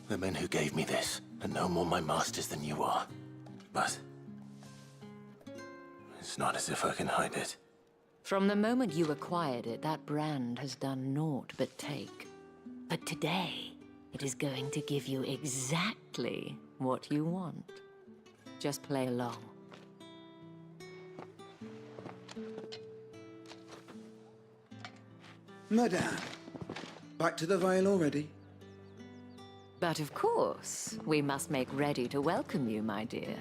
The men who gave me this are no more my masters than you are. But it's not as if I can hide it. From the moment you acquired it, that brand has done naught but take. But today, it is going to give you exactly what you want. Just play along. Madame, back to the Vale already? But of course, we must make ready to welcome you, my dear.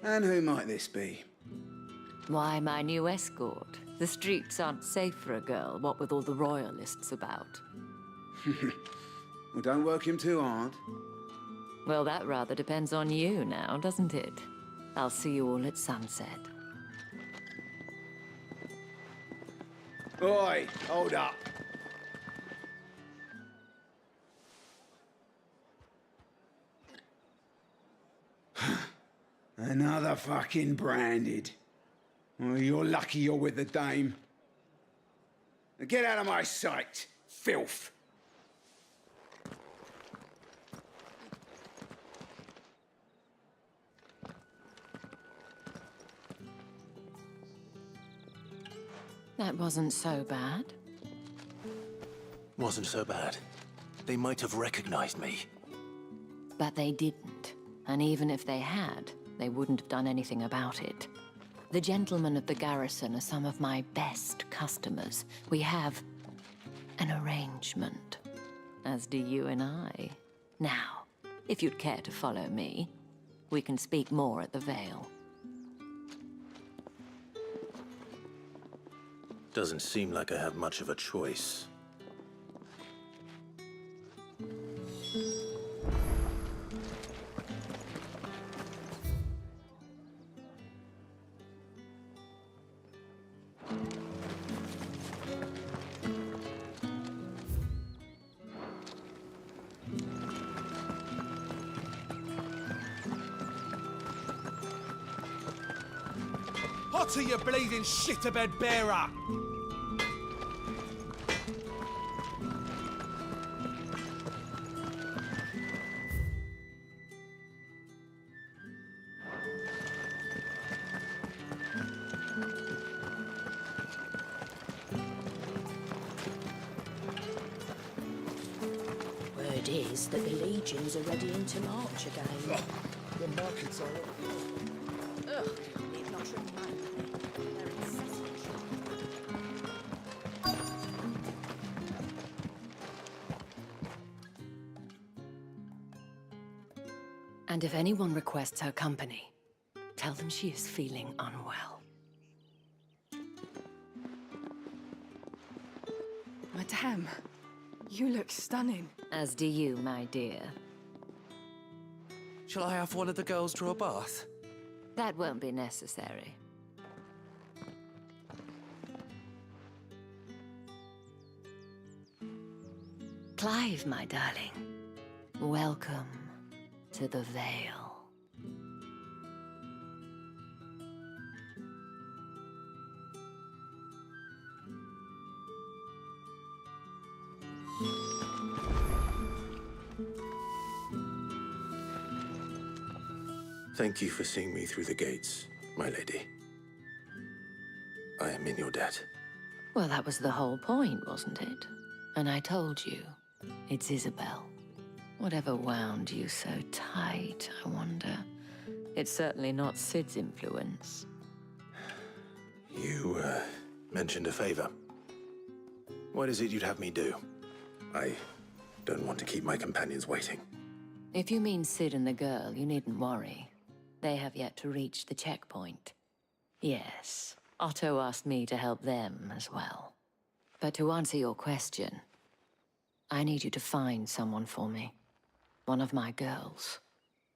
And who might this be? Why, my new escort. The streets aren't safe for a girl, what with all the royalists about. Well, don't work him too hard. Well, that rather depends on you now, doesn't it? I'll see you all at sunset. Oi, hold up. Another fucking branded. Well, you're lucky you're with the dame. Now get out of my sight, filth. That wasn't so bad. Wasn't so bad. They might have recognized me. But they didn't. And even if they had, they wouldn't have done anything about it. The gentlemen of the garrison are some of my best customers. We have an arrangement, as do you and I. Now, if you'd care to follow me, we can speak more at the Vale. Doesn't seem like I have much of a choice. Hotter, you bleeding shitabed bearer! Word is that the legions are ready into march again. The markets are... Ugh, need not remind me. They're incessant. And if anyone requests her company, tell them she is feeling unwell. Madame, you look stunning. As do you, my dear. Shall I have one of the girls draw a bath? That won't be necessary. Clive, my darling. Welcome to the Vale. Thank you for seeing me through the gates, my lady. I am in your debt. Well, that was the whole point, wasn't it? And I told you, it's Isabel. Whatever wound you so tight, I wonder. It's certainly not Sid's influence. You, mentioned a favor. What is it you'd have me do? I don't want to keep my companions waiting. If you mean Sid and the girl, you needn't worry. They have yet to reach the checkpoint. Yes, Otto asked me to help them as well. But to answer your question, I need you to find someone for me. One of my girls.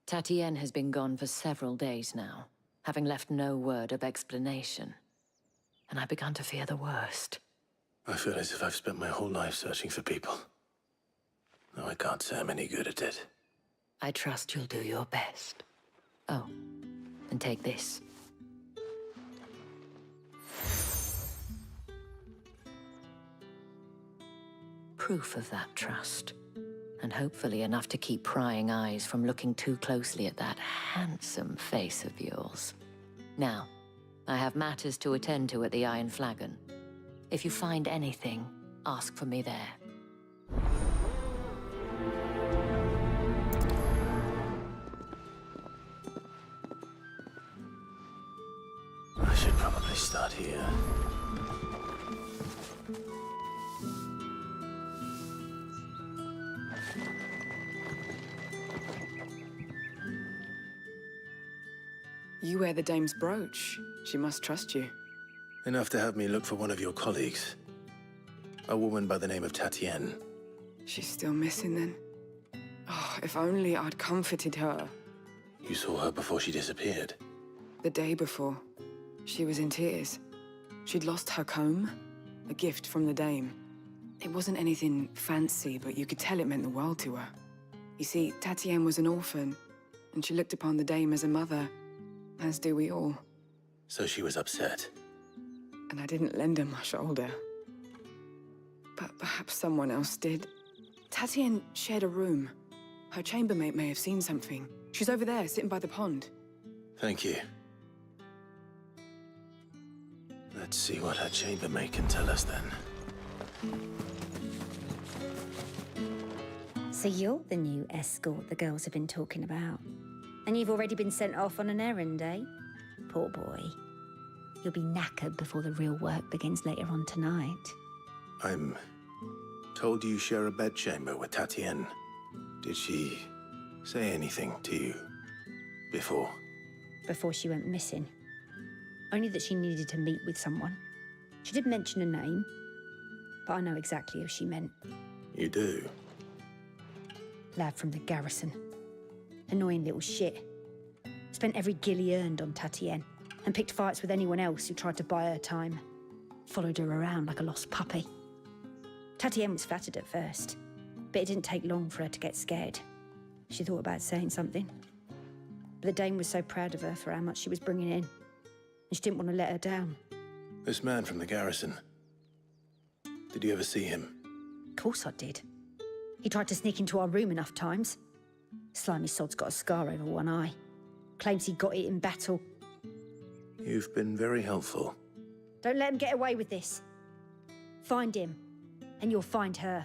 Tatienne has been gone for several days now, having left no word of explanation. And I've begun to fear the worst. I feel as if I've spent my whole life searching for people. No, I can't say I'm any good at it. I trust you'll do your best. Oh, and take this. Proof of that trust. And hopefully enough to keep prying eyes from looking too closely at that handsome face of yours. Now, I have matters to attend to at the Iron Flagon. If you find anything, ask for me there. I should probably start here. You wear the dame's brooch. She must trust you. Enough to have me look for one of your colleagues. A woman by the name of Tatienne. She's still missing then? Oh, if only I'd comforted her. You saw her before she disappeared? The day before. She was in tears. She'd lost her comb, a gift from the dame. It wasn't anything fancy, but you could tell it meant the world to her. You see, Tatienne was an orphan, and she looked upon the dame as a mother, as do we all. So she was upset. And I didn't lend her my shoulder. But perhaps someone else did. Tatienne shared a room. Her chambermaid may have seen something. She's over there, sitting by the pond. Thank you. Let's see what her chambermaid can tell us then. So you're the new escort the girls have been talking about. And you've already been sent off on an errand, eh? Poor boy. You'll be knackered before the real work begins later on tonight. I'm told you share a bedchamber with Tatienne. Did she say anything to you before? Before she went missing. Only that she needed to meet with someone. She did mention a name, but I know exactly who she meant. You do? Lad from the garrison. Annoying little shit. Spent every guil he earned on Tatienne, and picked fights with anyone else who tried to buy her time. Followed her around like a lost puppy. Tatienne was flattered at first, but it didn't take long for her to get scared. She thought about saying something. But the dame was so proud of her for how much she was bringing in, and she didn't want to let her down. This man from the garrison. Did you ever see him? Of course I did. He tried to sneak into our room enough times. Slimy sod's got a scar over one eye. Claims he got it in battle. You've been very helpful. Don't let him get away with this. Find him, and you'll find her.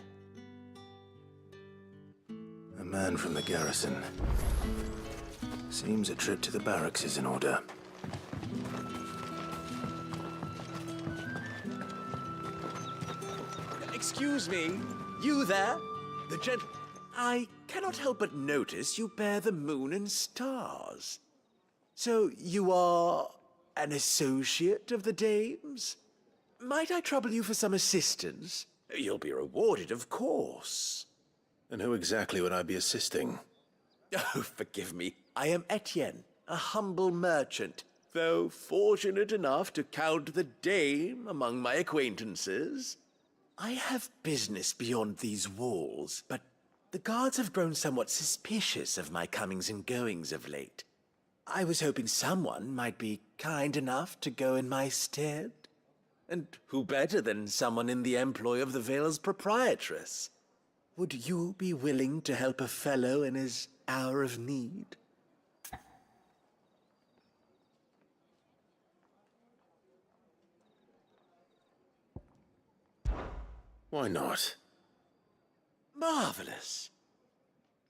A man from the garrison. Seems a trip to the barracks is in order. Excuse me, you there? The I cannot help but notice you bear the moon and stars. So you are an associate of the dame's? Might I trouble you for some assistance? You'll be rewarded, of course. And who exactly would I be assisting? Oh, forgive me. I am Etienne, a humble merchant, though fortunate enough to count the dame among my acquaintances. I have business beyond these walls, but the guards have grown somewhat suspicious of my comings and goings of late. I was hoping someone might be kind enough to go in my stead. And who better than someone in the employ of the Vale's proprietress? Would you be willing to help a fellow in his hour of need? Why not? Marvelous.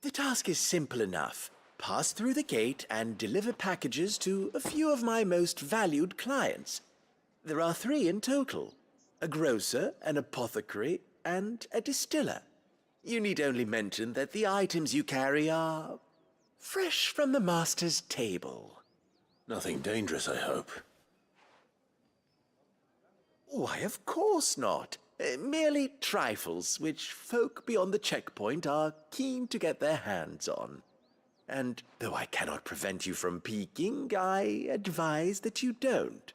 The task is simple enough. Pass through the gate and deliver packages to a few of my most valued clients. There are 3 in total. A grocer, an apothecary, and a distiller. You need only mention that the items you carry are fresh from the master's table. Nothing dangerous, I hope. Why, of course not. Merely trifles which folk beyond the checkpoint are keen to get their hands on. And though I cannot prevent you from peeking, I advise that you don't.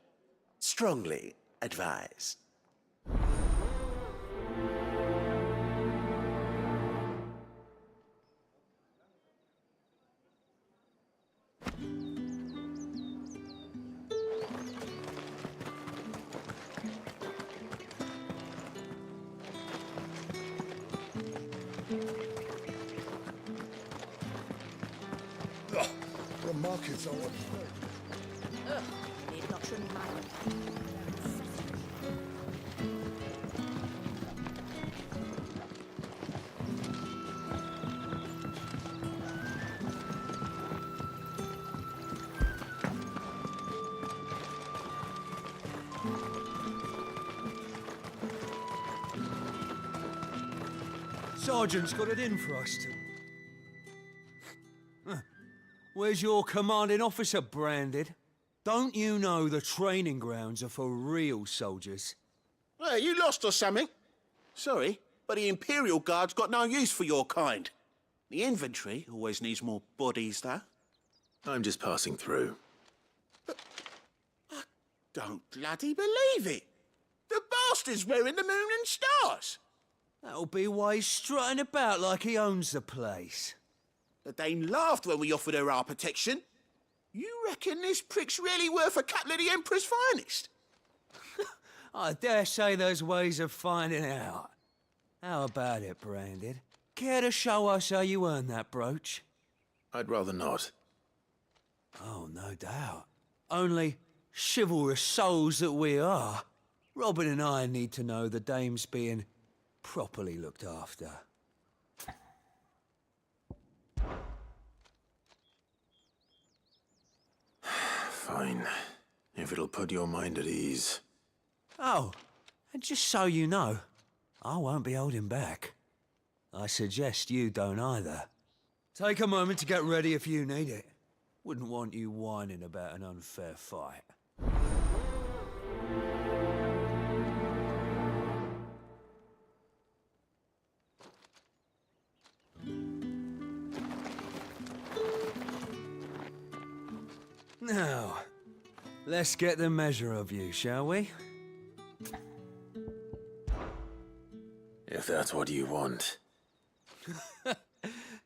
Strongly advise. The markets are up today. Ugh, need not trim my... Sergeant's got it in for us to... Where's your commanding officer, Branded? Don't you know the training grounds are for real soldiers? Hey, you lost or something? Sorry, but the Imperial Guard's got no use for your kind. The infantry always needs more bodies, though. I'm just passing through. I don't bloody believe it. The bastard's wearing the moon and stars. That'll be why he's strutting about like he owns the place. The Dane laughed when we offered her our protection. You reckon this prick's really worth a couple of the Emperor's finest? I dare say there's ways of finding out. How about it, Branded? Care to show us how you earned that brooch? I'd rather not. Oh, no doubt. Only chivalrous souls that we are, Robin and I need to know the dame's being properly looked after. Fine. If it'll put your mind at ease. Oh, and just so you know, I won't be holding back. I suggest you don't either. Take a moment to get ready if you need it. Wouldn't want you whining about an unfair fight. Now, let's get the measure of you, shall we? If that's what you want.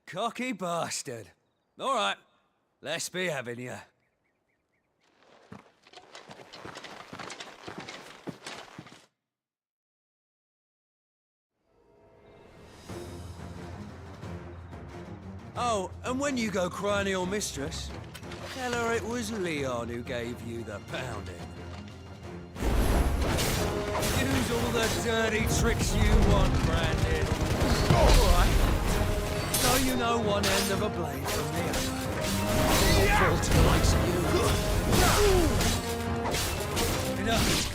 Cocky bastard. All right, let's be having you. Oh, and when you go crying to your mistress, tell her it was Leon who gave you the pounding. Use all the dirty tricks you want, Brandon. All right. So you know one end of a blade from the other. I'll fall to the likes of you. Enough.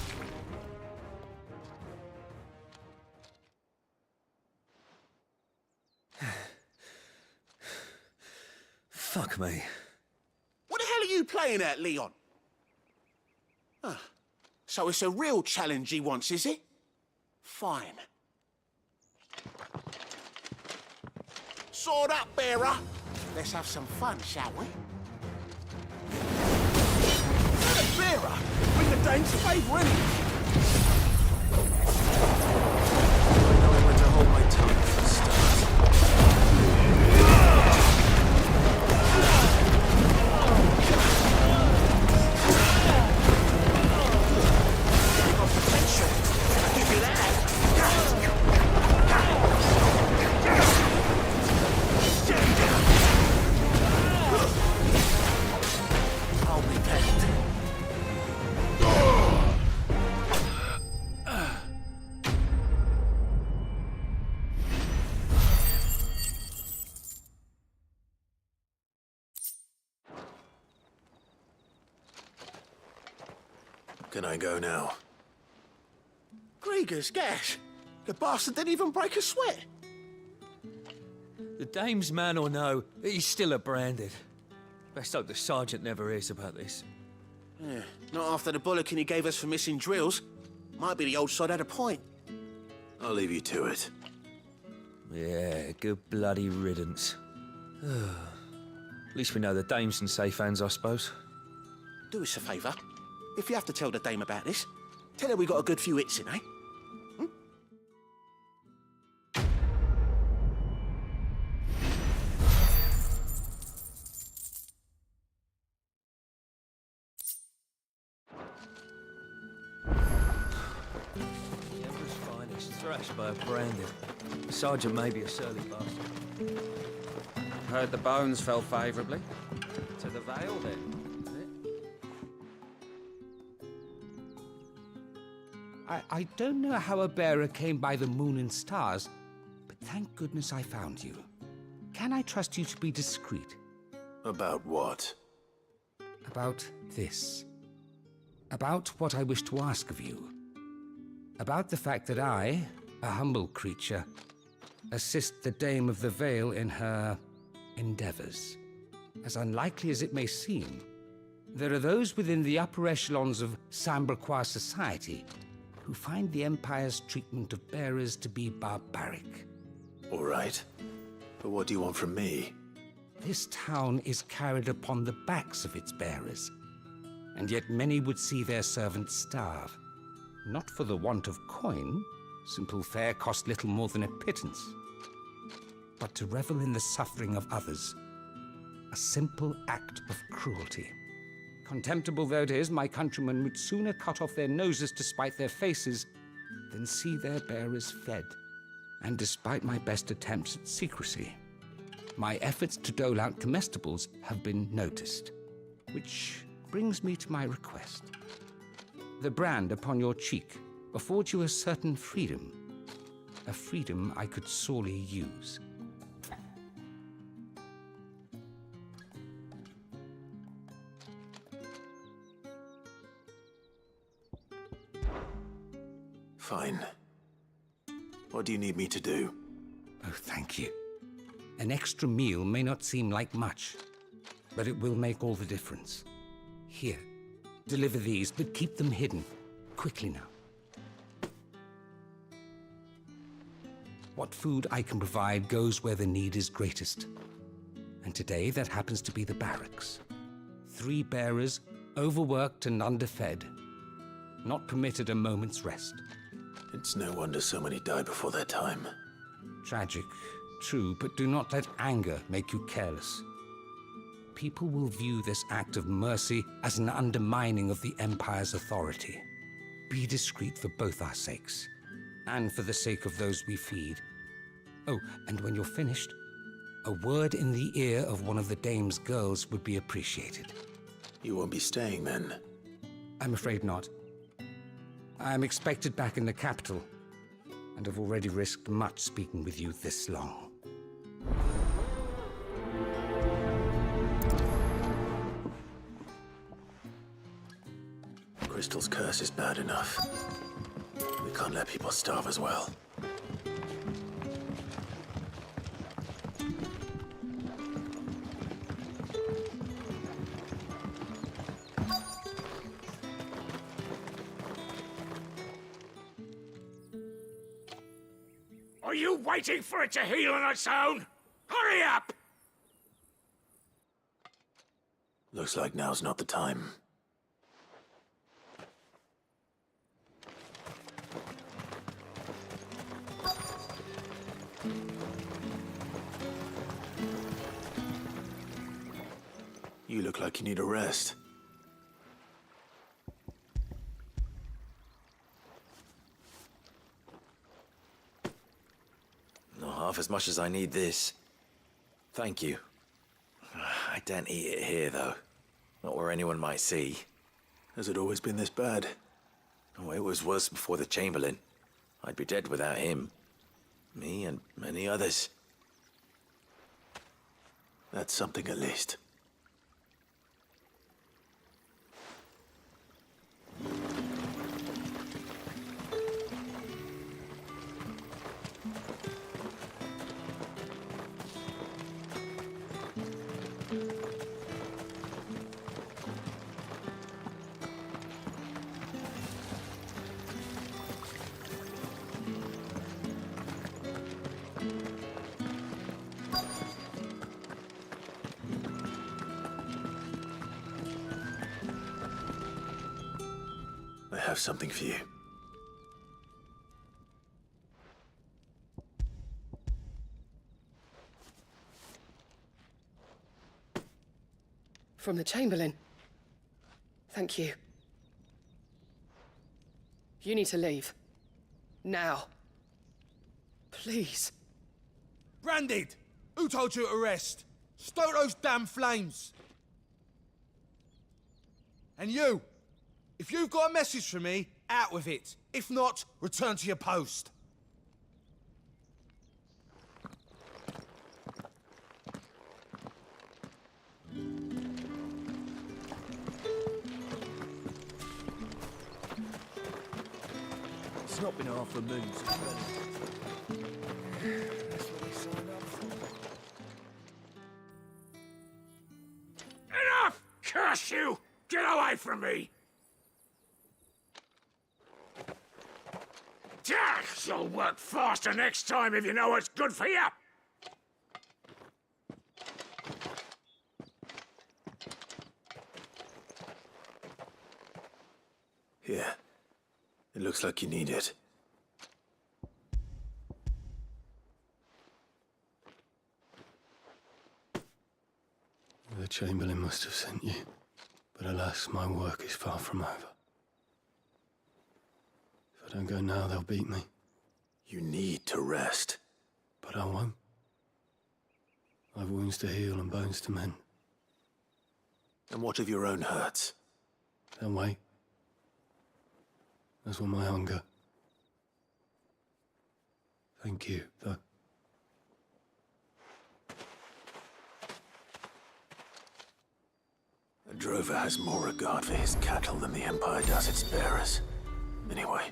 Fuck me. What the hell are you playing at, Leon? So it's a real challenge he wants, is it? Fine. Sword up, bearer. Let's have some fun, shall we? Bearer, win the Dane's favour, innit? Knowing when to hold my tongue for a start. Can I go now? Grieger's gas. The bastard didn't even break a sweat. The dame's man or no, he's still a branded. Best hope the sergeant never hears about this. Yeah, not after the bollocking he gave us for missing drills. Might be the old sod had a point. I'll leave you to it. Yeah, good bloody riddance. At least we know the dame's in safe hands, I suppose. Do us a favour. If you have to tell the dame about this, tell her we got a good few hits in, eh? The Emperor's finest, thrashed by a branded. The sergeant may be a surly bastard. Heard the bones fell favourably. To the Vale, then. I don't know how a bearer came by the moon and stars, but thank goodness I found you. Can I trust you to be discreet? About what? About this. About what I wish to ask of you. About the fact that I, a humble creature, assist the Dame of the Vale in her endeavors. As unlikely as it may seem, there are those within the upper echelons of Samberquois society who find the Empire's treatment of bearers to be barbaric. All right. But what do you want from me? This town is carried upon the backs of its bearers, and yet many would see their servants starve. Not for the want of coin, simple fare cost little more than a pittance, but to revel in the suffering of others, a simple act of cruelty. Contemptible though it is, my countrymen would sooner cut off their noses to spite their faces than see their bearers fed. And despite my best attempts at secrecy, my efforts to dole out comestibles have been noticed. Which brings me to my request. The brand upon your cheek affords you a certain freedom, a freedom I could sorely use. Fine. What do you need me to do? Oh, thank you. An extra meal may not seem like much, but it will make all the difference. Here, deliver these, but keep them hidden. Quickly now. What food I can provide goes where the need is greatest. And today, that happens to be the barracks. 3 bearers, overworked and underfed, not permitted a moment's rest. It's no wonder so many die before their time. Tragic, true, but do not let anger make you careless. People will view this act of mercy as an undermining of the Empire's authority. Be discreet for both our sakes, and for the sake of those we feed. Oh, and when you're finished, a word in the ear of one of the Dame's girls would be appreciated. You won't be staying then? I'm afraid not. I'm expected back in the capital, and have already risked much speaking with you this long. Crystal's curse is bad enough. We can't let people starve as well. Are you waiting for it to heal on its own? Hurry up! Looks like now's not the time. You look like you need a rest. Not half as much as I need this. Thank you. I daren't eat it here, though. Not where anyone might see. Has it always been this bad? Oh, it was worse before the Chamberlain. I'd be dead without him. Me and many others. That's something at least. I have something for you. From the Chamberlain. Thank you. You need to leave. Now. Please. Branded! Who told you to rest? Stoke those damn flames! And you! If you've got a message for me, out with it. If not, return to your post. It's not been half a moon since That's what we signed up for. Enough! Curse you! Get away from me! You'll work faster next time if you know what's good for you! Here. It looks like you need it. The Chamberlain must have sent you, but alas, my work is far from over. If I don't go now, they'll beat me. You need to rest. But I won't. I've wounds to heal and bones to mend. And what of your own hurts? They'll wait. As will my hunger. Thank you, though. A drover has more regard for his cattle than the Empire does its bearers. Anyway,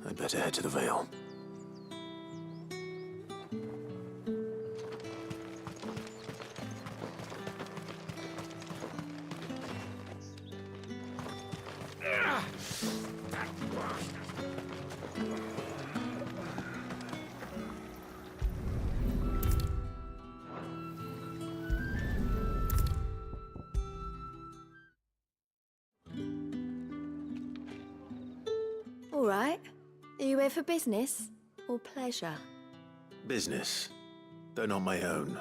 I'd better head to the Vale. All right. Are you here for business or pleasure? Business, though not my own.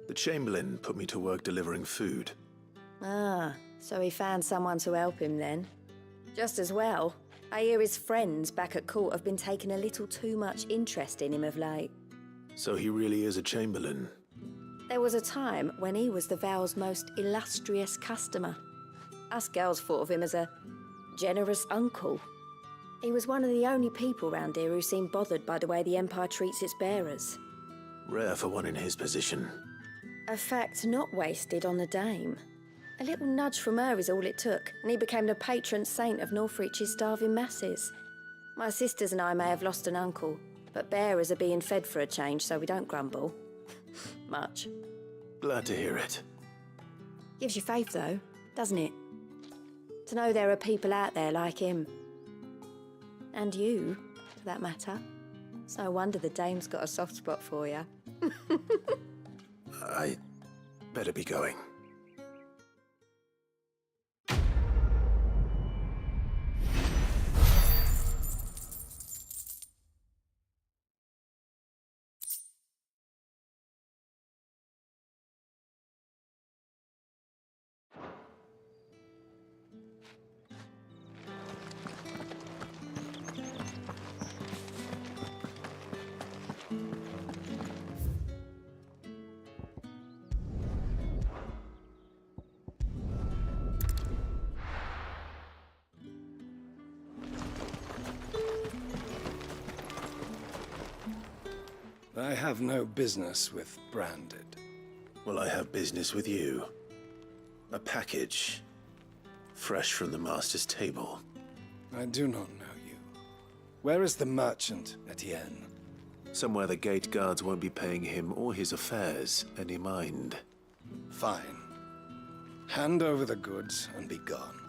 The Chamberlain put me to work delivering food. Ah, so he found someone to help him then. Just as well. I hear his friends back at court have been taking a little too much interest in him of late. So he really is a Chamberlain. There was a time when he was the Vale's most illustrious customer. Us girls thought of him as a generous uncle. He was one of the only people round here who seemed bothered by the way the Empire treats its bearers. Rare for one in his position. A fact not wasted on the dame. A little nudge from her is all it took, and he became the patron saint of Northreach's starving masses. My sisters and I may have lost an uncle, but bearers are being fed for a change, so we don't grumble. Much. Glad to hear it. Gives you faith, though, doesn't it? To know there are people out there like him. And you, for that matter. It's no wonder the dame's got a soft spot for you. I better be going. I have no business with Branded. Well, I have business with you. A package. Fresh from the Master's table. I do not know you. Where is the merchant, Etienne? Somewhere the gate guards won't be paying him or his affairs any mind. Fine. Hand over the goods and be gone.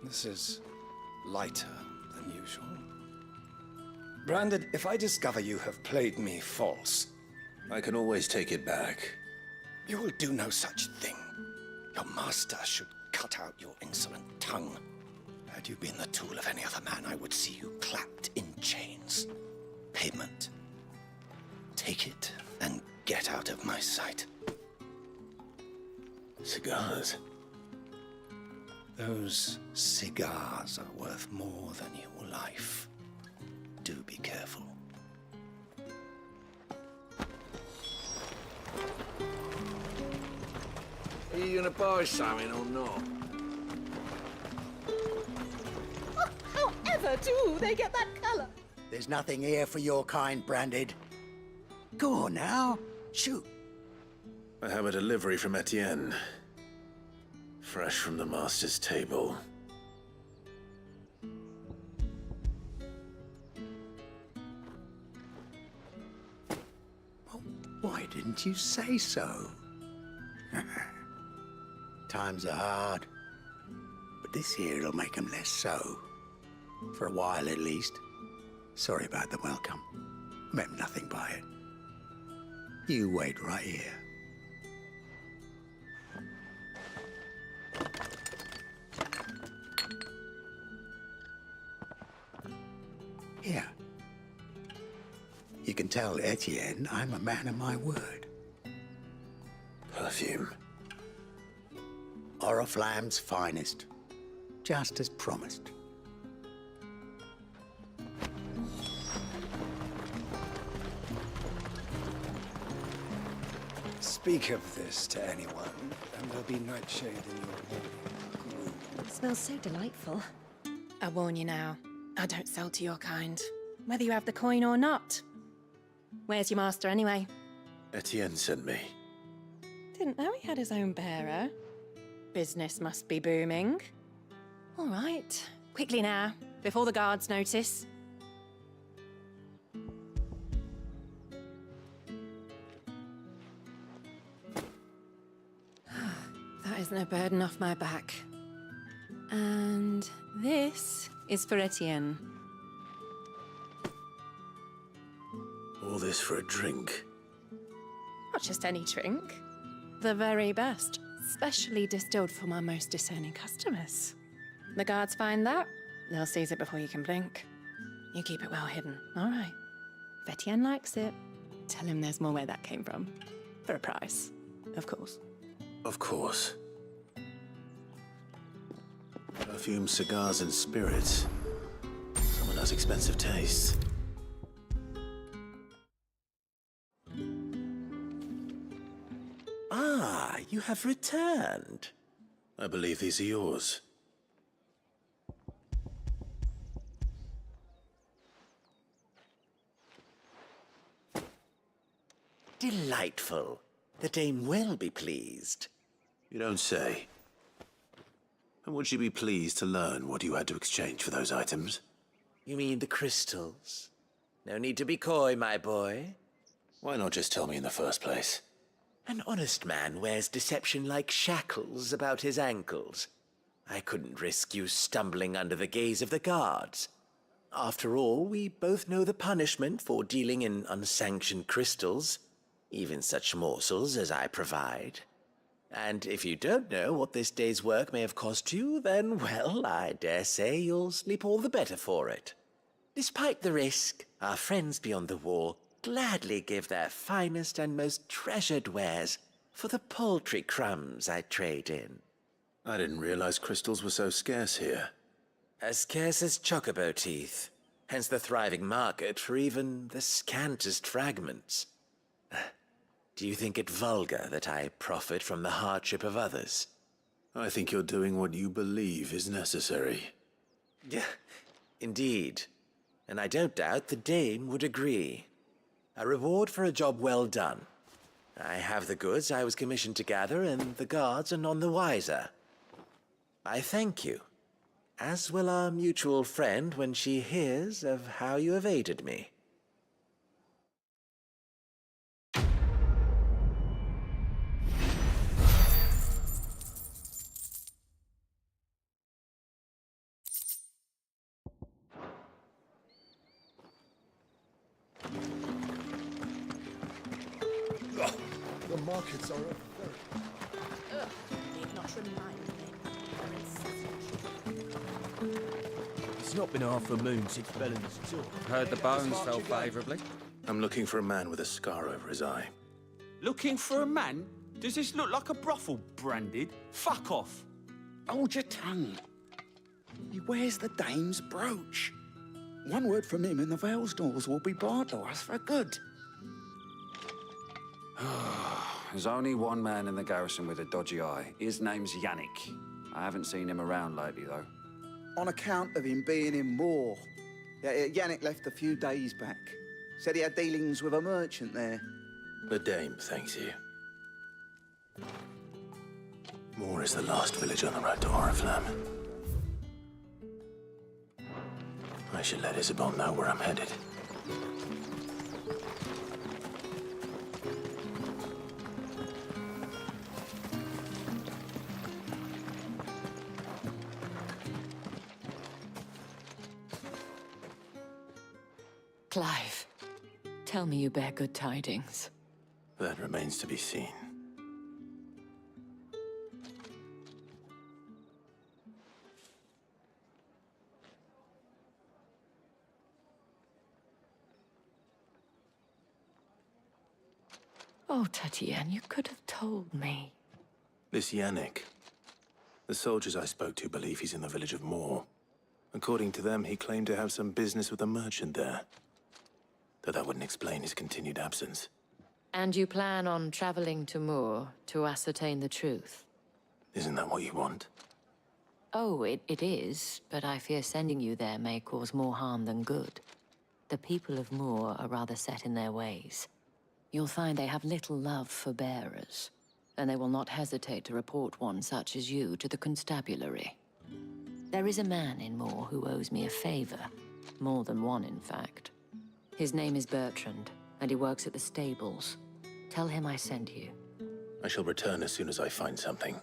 This is lighter than usual. Branded, if I discover you have played me false, I can always take it back. You will do no such thing. Your master should cut out your insolent tongue. Had you been the tool of any other man, I would see you clapped in chains. Payment. Take it and get out of my sight. Cigars? Those cigars are worth more than your life. Do be careful. Are you gonna buy something or not? However do they get that color? There's nothing here for your kind, Branded. Go on now. Shoot. I have a delivery from Etienne. Fresh from the master's table. Why didn't you say so? Times are hard. But this here'll make them less so. For a while, at least. Sorry about the welcome. Meant nothing by it. You wait right here. Here. You can tell Etienne I'm a man of my word. Perfume. Oriflamme's finest. Just as promised. Speak of this to anyone, and there'll be nightshade in your morning. It smells so delightful. I warn you now, I don't sell to your kind, whether you have the coin or not. Where's your master, anyway? Etienne sent me. Didn't know he had his own bearer. Business must be booming. All right, quickly now, before the guards notice. That isn't a burden off my back. And this is for Etienne. All this for a drink. Not just any drink. The very best, specially distilled for my most discerning customers. The guards find that, they'll seize it before you can blink. You keep it well hidden, all right? If Etienne likes it, tell him there's more where that came from. For a price, of course. Of course. Perfume, cigars, and spirits. Someone has expensive tastes. Ah, you have returned. I believe these are yours. Delightful. The dame will be pleased. You don't say. And would she be pleased to learn what you had to exchange for those items? You mean the crystals? No need to be coy, my boy. Why not just tell me in the first place? An honest man wears deception like shackles about his ankles. I couldn't risk you stumbling under the gaze of the guards. After all, we both know the punishment for dealing in unsanctioned crystals, even such morsels as I provide. And if you don't know what this day's work may have cost you, then, well, I dare say you'll sleep all the better for it. Despite the risk, our friends beyond the wall gladly give their finest and most treasured wares for the paltry crumbs I trade in. I didn't realize crystals were so scarce here. As scarce as chocobo teeth, hence the thriving market for even the scantest fragments. Do you think it vulgar that I profit from the hardship of others? I think you're doing what you believe is necessary. Yeah, indeed. And I don't doubt the dame would agree. A reward for a job well done. I have the goods I was commissioned to gather, and the guards are none the wiser. I thank you, as will our mutual friend when she hears of how you have aided me. The markets are up there. Need not remind me. It's not been half a moon since Belen's took. Heard the bones fell favourably. I'm looking for a man with a scar over his eye. Looking for a man? Does this look like a brothel branded? Fuck off. Hold your tongue. He wears the dame's brooch. One word from him and the Vale's doors will be barred to us for good. There's only one man in the garrison with a dodgy eye. His name's Yannick. I haven't seen him around lately, though. On account of him being in war. Yannick left a few days back. Said he had dealings with a merchant there. The dame thanks you. Moor is the last village on the road to Oriflamme. I should let Isabel know where I'm headed. Clive, tell me you bear good tidings. That remains to be seen. Oh, Tatienne, you could have told me. This Yannick. The soldiers I spoke to believe he's in the village of Moor. According to them, he claimed to have some business with a merchant there. Though that wouldn't explain his continued absence. And you plan on traveling to Moor to ascertain the truth? Isn't that what you want? Oh, it is, but I fear sending you there may cause more harm than good. The people of Moor are rather set in their ways. You'll find they have little love for bearers, and they will not hesitate to report one such as you to the constabulary. There is a man in Moor who owes me a favor. More than one, in fact. His name is Bertrand, and he works at the stables. Tell him I sent you. I shall return as soon as I find something.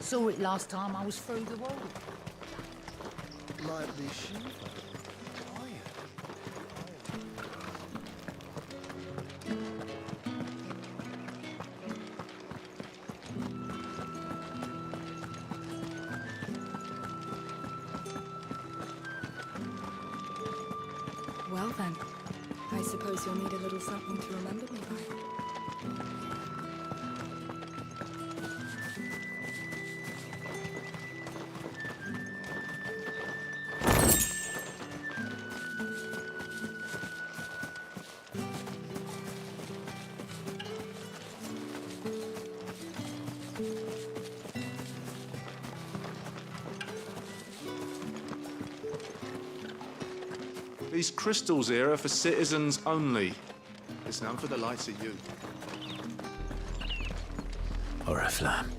Saw it last time I was through the wall. Lively sheep. Well then, I suppose you'll need a little something to remember me by. These crystals here are for citizens only. There's none for the likes of you. Oriflamme,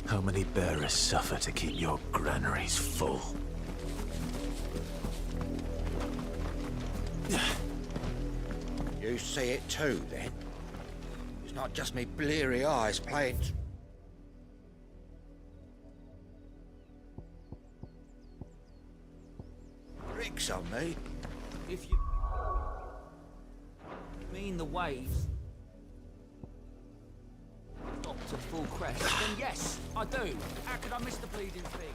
how many bearers suffer to keep your granaries full? You see it too, then? It's not just me bleary eyes playing... tricks on me. If you mean the waves, full crest, then yes, I do. How could I miss the bleeding thing?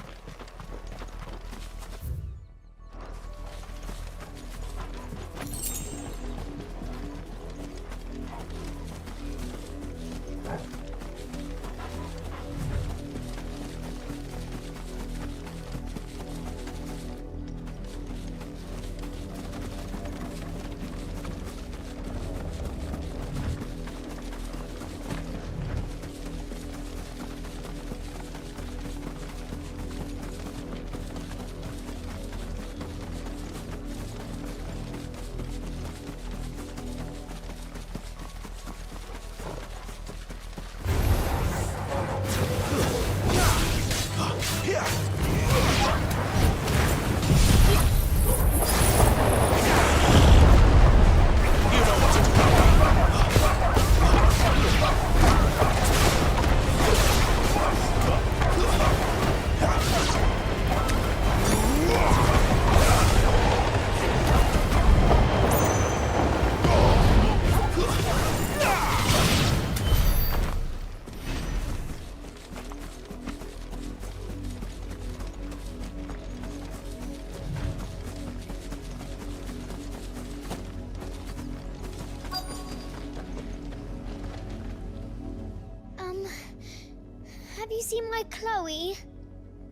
Have you seen my Chloe?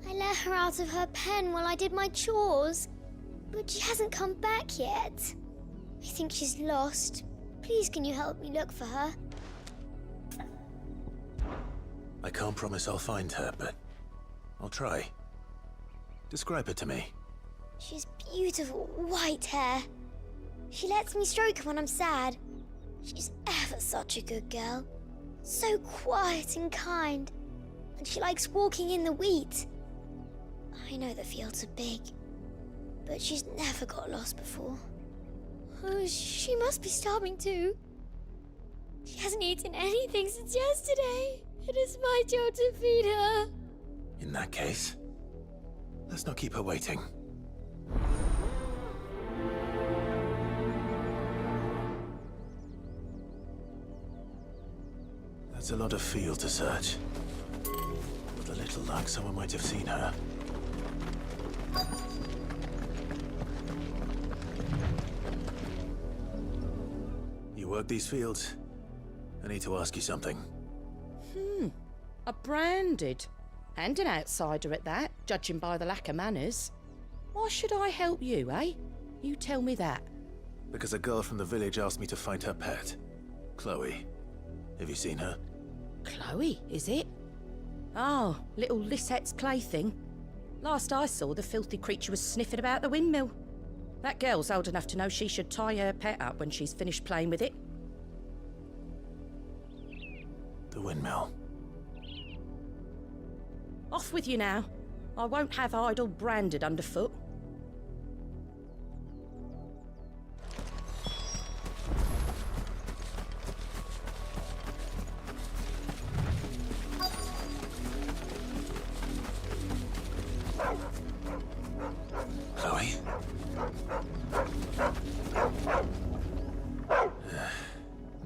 I let her out of her pen while I did my chores, but she hasn't come back yet. I think she's lost. Please, can you help me look for her? I can't promise I'll find her, but I'll try. Describe her to me. She's beautiful white hair. She lets me stroke her when I'm sad. She's ever such a good girl. So quiet and kind. And she likes walking in the wheat. I know the fields are big, but she's never got lost before. Oh, she must be starving too. She hasn't eaten anything since yesterday. It is my job to feed her. In that case, let's not keep her waiting. That's a lot of field to search. With a little luck, someone might have seen her. You work these fields? I need to ask you something. A branded. And an outsider at that, judging by the lack of manners. Why should I help you, eh? You tell me that. Because a girl from the village asked me to find her pet. Chloe. Have you seen her? Chloe, is it? Oh, little Lisette's plaything. Last I saw, the filthy creature was sniffing about the windmill. That girl's old enough to know she should tie her pet up when she's finished playing with it. The windmill. Off with you now. I won't have idle branded underfoot. Chloe?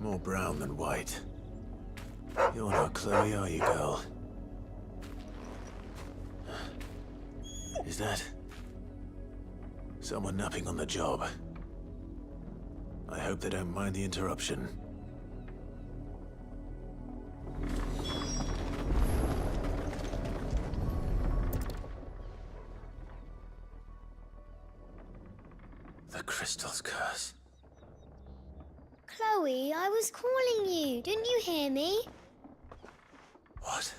More brown than white. You're not Chloe, are you, girl? Is that someone napping on the job? I hope they don't mind the interruption. The crystal's curse. Chloe, I was calling you. Didn't you hear me? What?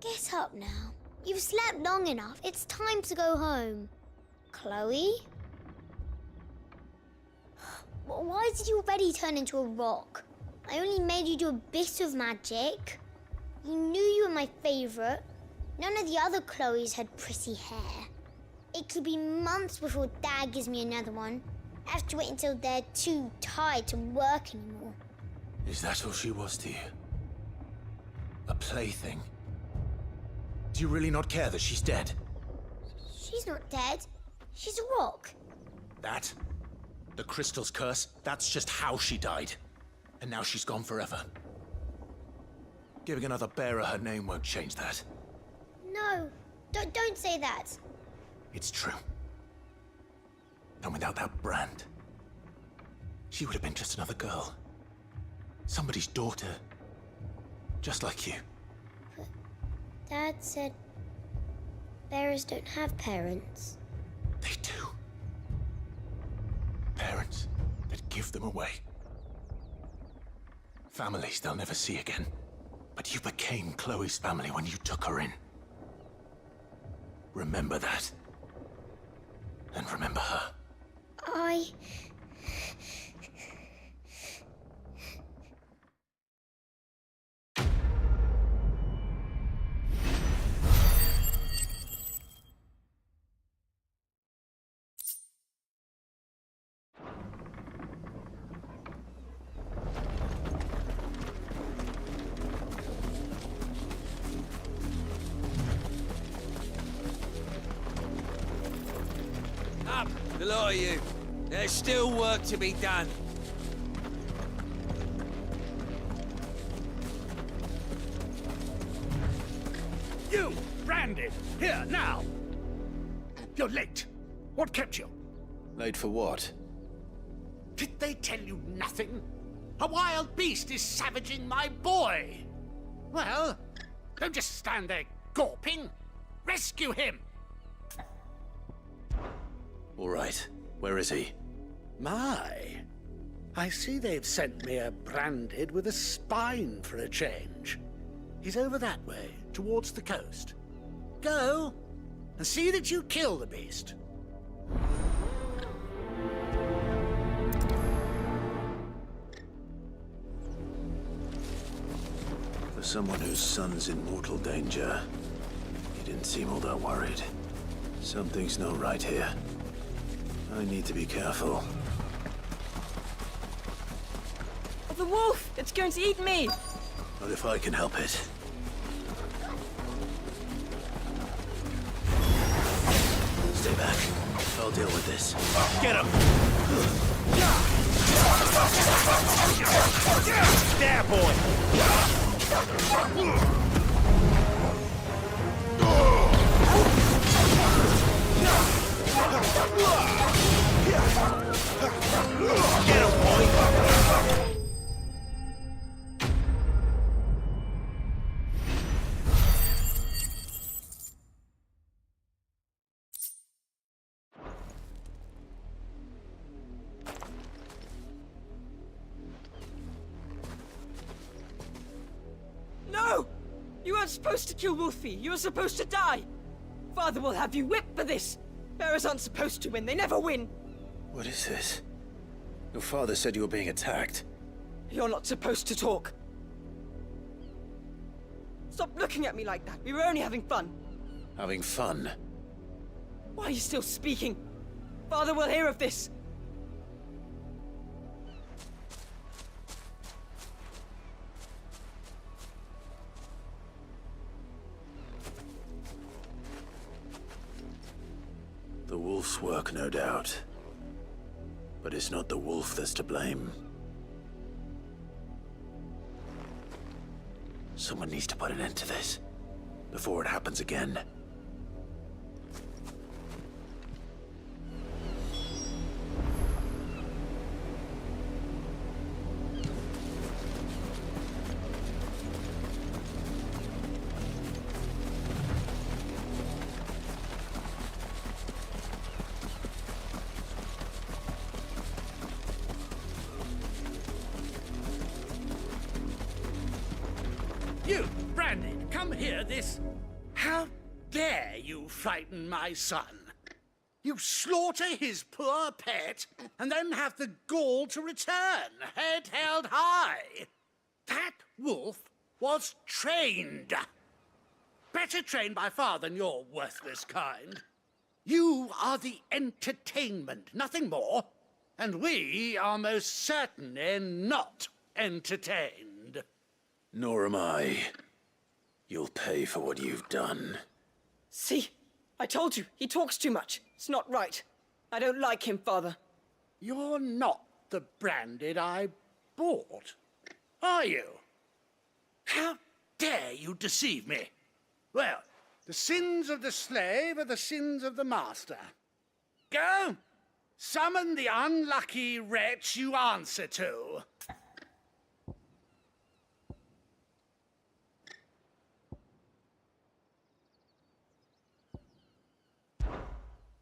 Get up now. You've slept long enough. It's time to go home. Chloe? Why did you already turn into a rock? I only made you do a bit of magic. You knew you were my favorite. None of the other Chloes had pretty hair. It could be months before Dad gives me another one. I have to wait until they're too tired to work anymore. Is that all she was to you? A plaything? Do you really not care that she's dead? She's not dead. She's a rock. That? The crystal's curse? That's just how she died. And now she's gone forever. Giving another bearer her name won't change that. No, don't say that. It's true. And without that brand, she would have been just another girl. Somebody's daughter. Just like you. But Dad said bearers don't have parents. They do. Parents that give them away. Families they'll never see again. But you became Chloe's family when you took her in. Remember that. And remember her. Up, the lot of you. There's still work to be done. You, branded, here, now! You're late. What kept you? Late for what? Did they tell you nothing? A wild beast is savaging my boy! Well, don't just stand there gawping. Rescue him! All right. Where is he? My, I see they've sent me a branded with a spine for a change. He's over that way, towards the coast. Go, and see that you kill the beast. For someone whose son's in mortal danger, he didn't seem all that worried. Something's not right here. I need to be careful. The wolf! It's going to eat me! Not if I can help it. Stay back. I'll deal with this. Get him! There, boy! Get him, boy! No! You weren't supposed to kill Wolfie. You were supposed to die. Father will have you whipped for this. Bearers aren't supposed to win. They never win. What is this? Your father said you were being attacked. You're not supposed to talk. Stop looking at me like that. We were only having fun. Having fun? Why are you still speaking? Father will hear of this. The wolf's work, no doubt. But it's not the wolf that's to blame. Someone needs to put an end to this, before it happens again. You, Branded, come here, this... How dare you frighten my son? You slaughter his poor pet, and then have the gall to return, head held high. That wolf was trained. Better trained by far than your worthless kind. You are the entertainment, nothing more. And we are most certainly not entertained. Nor am I. You'll pay for what you've done. See? I told you, he talks too much. It's not right. I don't like him, Father. You're not the Branded I bought, are you? How dare you deceive me? Well, the sins of the slave are the sins of the master. Go, summon the unlucky wretch you answer to.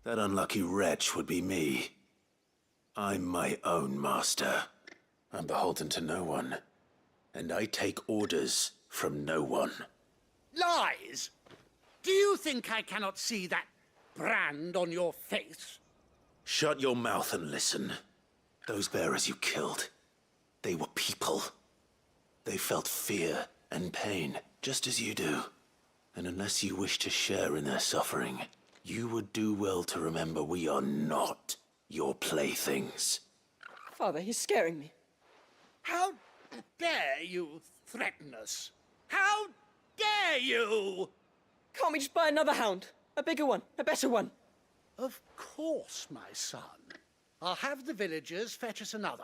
That unlucky wretch would be me. I'm my own master. I'm beholden to no one. And I take orders from no one. Lies! Do you think I cannot see that brand on your face? Shut your mouth and listen. Those bearers you killed, they were people. They felt fear and pain, just as you do. And unless you wish to share in their suffering, you would do well to remember we are not your playthings. Father, he's scaring me. How dare you threaten us? How dare you? Can't we just buy another hound? A bigger one, a better one. Of course, my son. I'll have the villagers fetch us another.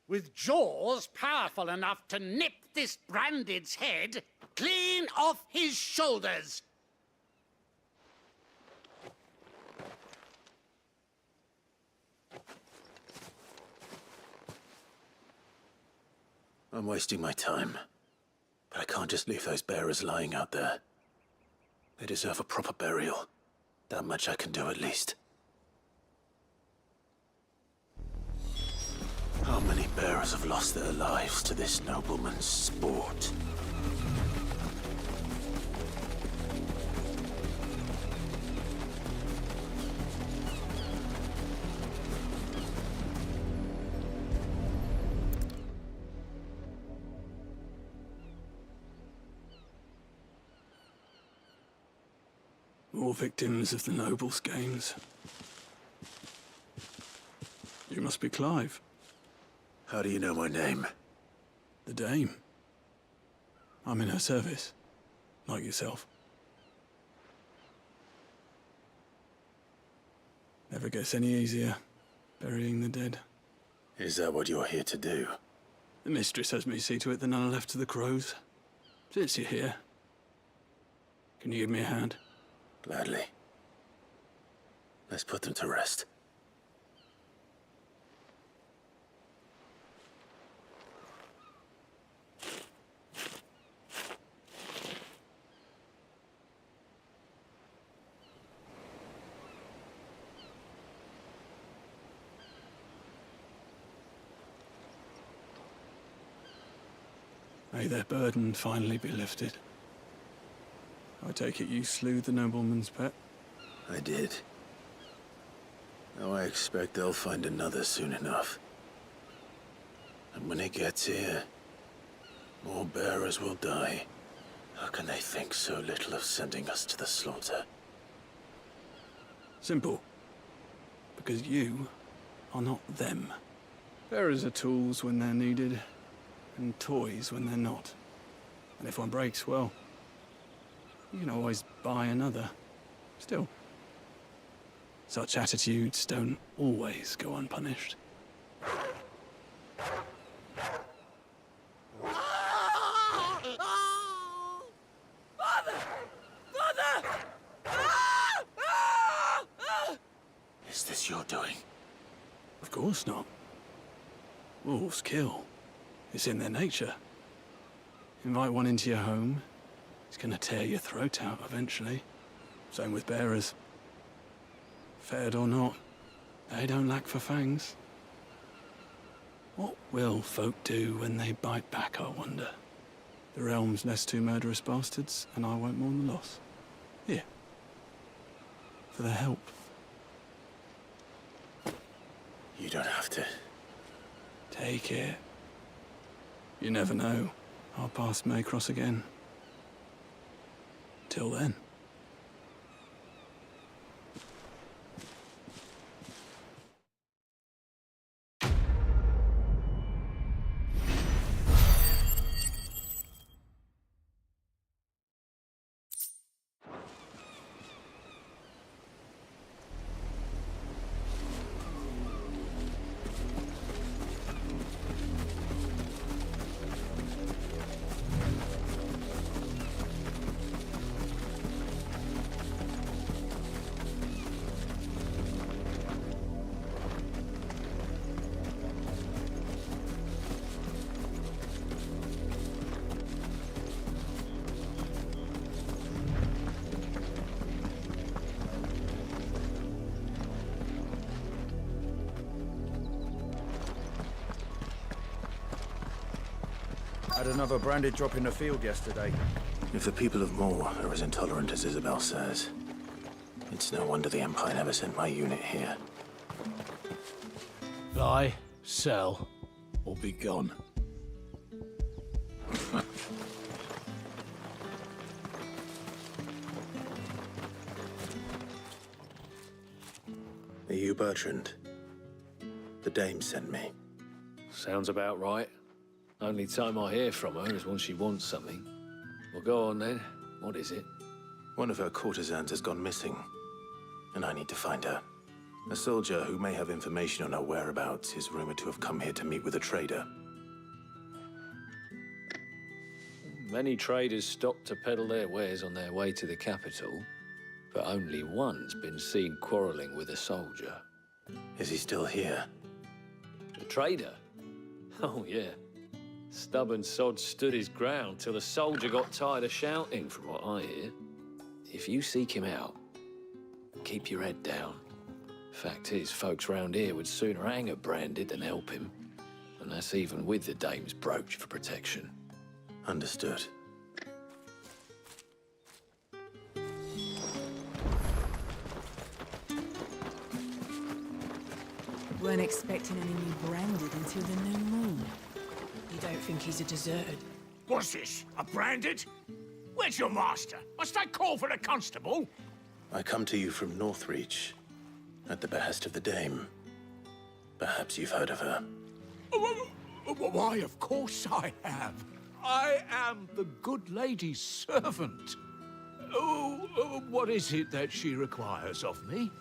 With jaws powerful enough to nip this Branded's head clean off his shoulders. I'm wasting my time. But I can't just leave those bearers lying out there. They deserve a proper burial. That much I can do at least. How many bearers have lost their lives to this nobleman's sport? More victims of the nobles' games. You must be Clive. How do you know my name? The Dame. I'm in her service, like yourself. Never gets any easier, burying the dead. Is that what you're here to do? The mistress has me see to it that none are left to the crows. Since you're here, can you give me a hand? Gladly. Let's put them to rest. May their burden finally be lifted. I take it you slew the nobleman's pet? I did. Now I expect they'll find another soon enough. And when it gets here, more bearers will die. How can they think so little of sending us to the slaughter? Simple. Because you are not them. Bearers are tools when they're needed, and toys when they're not. And if one breaks, well, you can always buy another. Still, such attitudes don't always go unpunished. Father! Father! Is this your doing? Of course not. Wolves kill. It's in their nature. Invite one into your home, it's gonna tear your throat out eventually. Same with bearers. Fed or not, they don't lack for fangs. What will folk do when they bite back, I wonder? The realm's less two murderous bastards, and I won't mourn the loss. Here. For their help. You don't have to. Take it. You never know. Our paths may cross again. Till then. Had another branded drop in the field yesterday. If the people of Moor are as intolerant as Isabel says, it's no wonder the Empire never sent my unit here. Buy, sell, or be gone. Are you Bertrand? The dame sent me. Sounds about right. Only time I hear from her is when she wants something. Well, go on then. What is it? One of her courtesans has gone missing, and I need to find her. A soldier who may have information on her whereabouts is rumored to have come here to meet with a trader. Many traders stop to peddle their wares on their way to the capital, but only one's been seen quarreling with a soldier. Is he still here? The trader? Oh, yeah. Stubborn sod stood his ground till the soldier got tired of shouting, from what I hear. If you seek him out, keep your head down. Fact is, folks round here would sooner hang a branded than help him. And that's even with the dame's brooch for protection. Understood. Weren't expecting any new branded until the new moon. You don't think he's a deserted? What's this? A branded? Where's your master? Must I call for the constable? I come to you from Northreach, at the behest of the dame. Perhaps you've heard of her. Why, of course I have. I am the good lady's servant. What is it that she requires of me?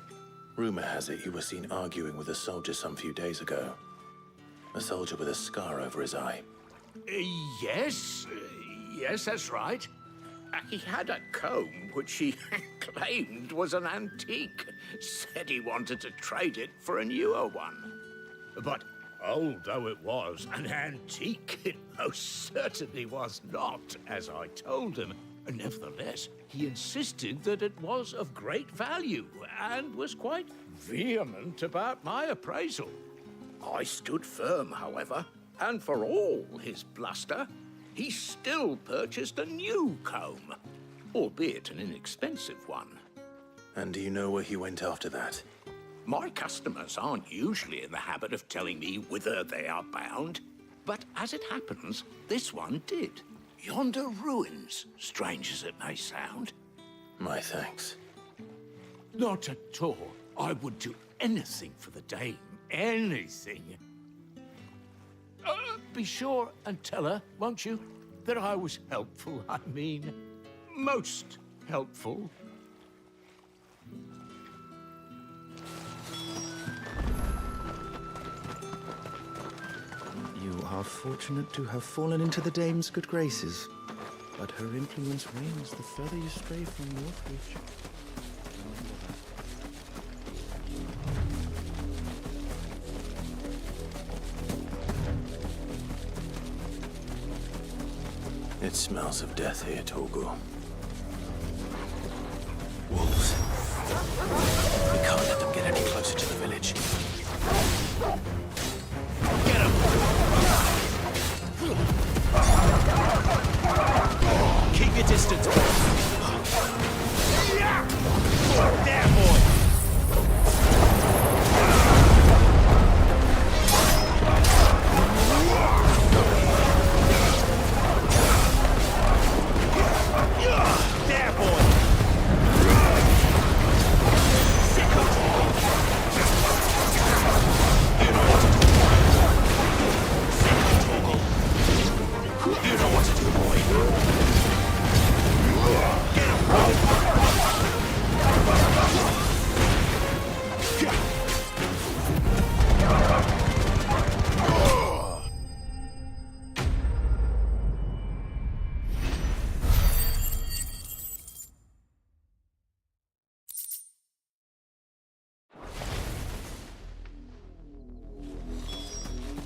Rumor has it you were seen arguing with a soldier some few days ago. A soldier with a scar over his eye. Yes, that's right. He had a comb which he claimed was an antique. Said he wanted to trade it for a newer one. But old though it was, an antique it most certainly was not, as I told him. Nevertheless, he insisted that it was of great value and was quite vehement about my appraisal. I stood firm, however, and for all his bluster, he still purchased a new comb, albeit an inexpensive one. And do you know where he went after that? My customers aren't usually in the habit of telling me whither they are bound, but as it happens, this one did. Yonder ruins, strange as it may sound. My thanks. Not at all. I would do anything for the dame. Anything. Be sure and tell her, won't you, that I was helpful. I mean, most helpful. You are fortunate to have fallen into the dame's good graces, but her influence wanes the further you stray from Northreach. It smells of death here, Torgal. Wolves. We can't let them get any closer to the village. Keep your distance, There, boy! There, boy! You know what to do, boy. Get him,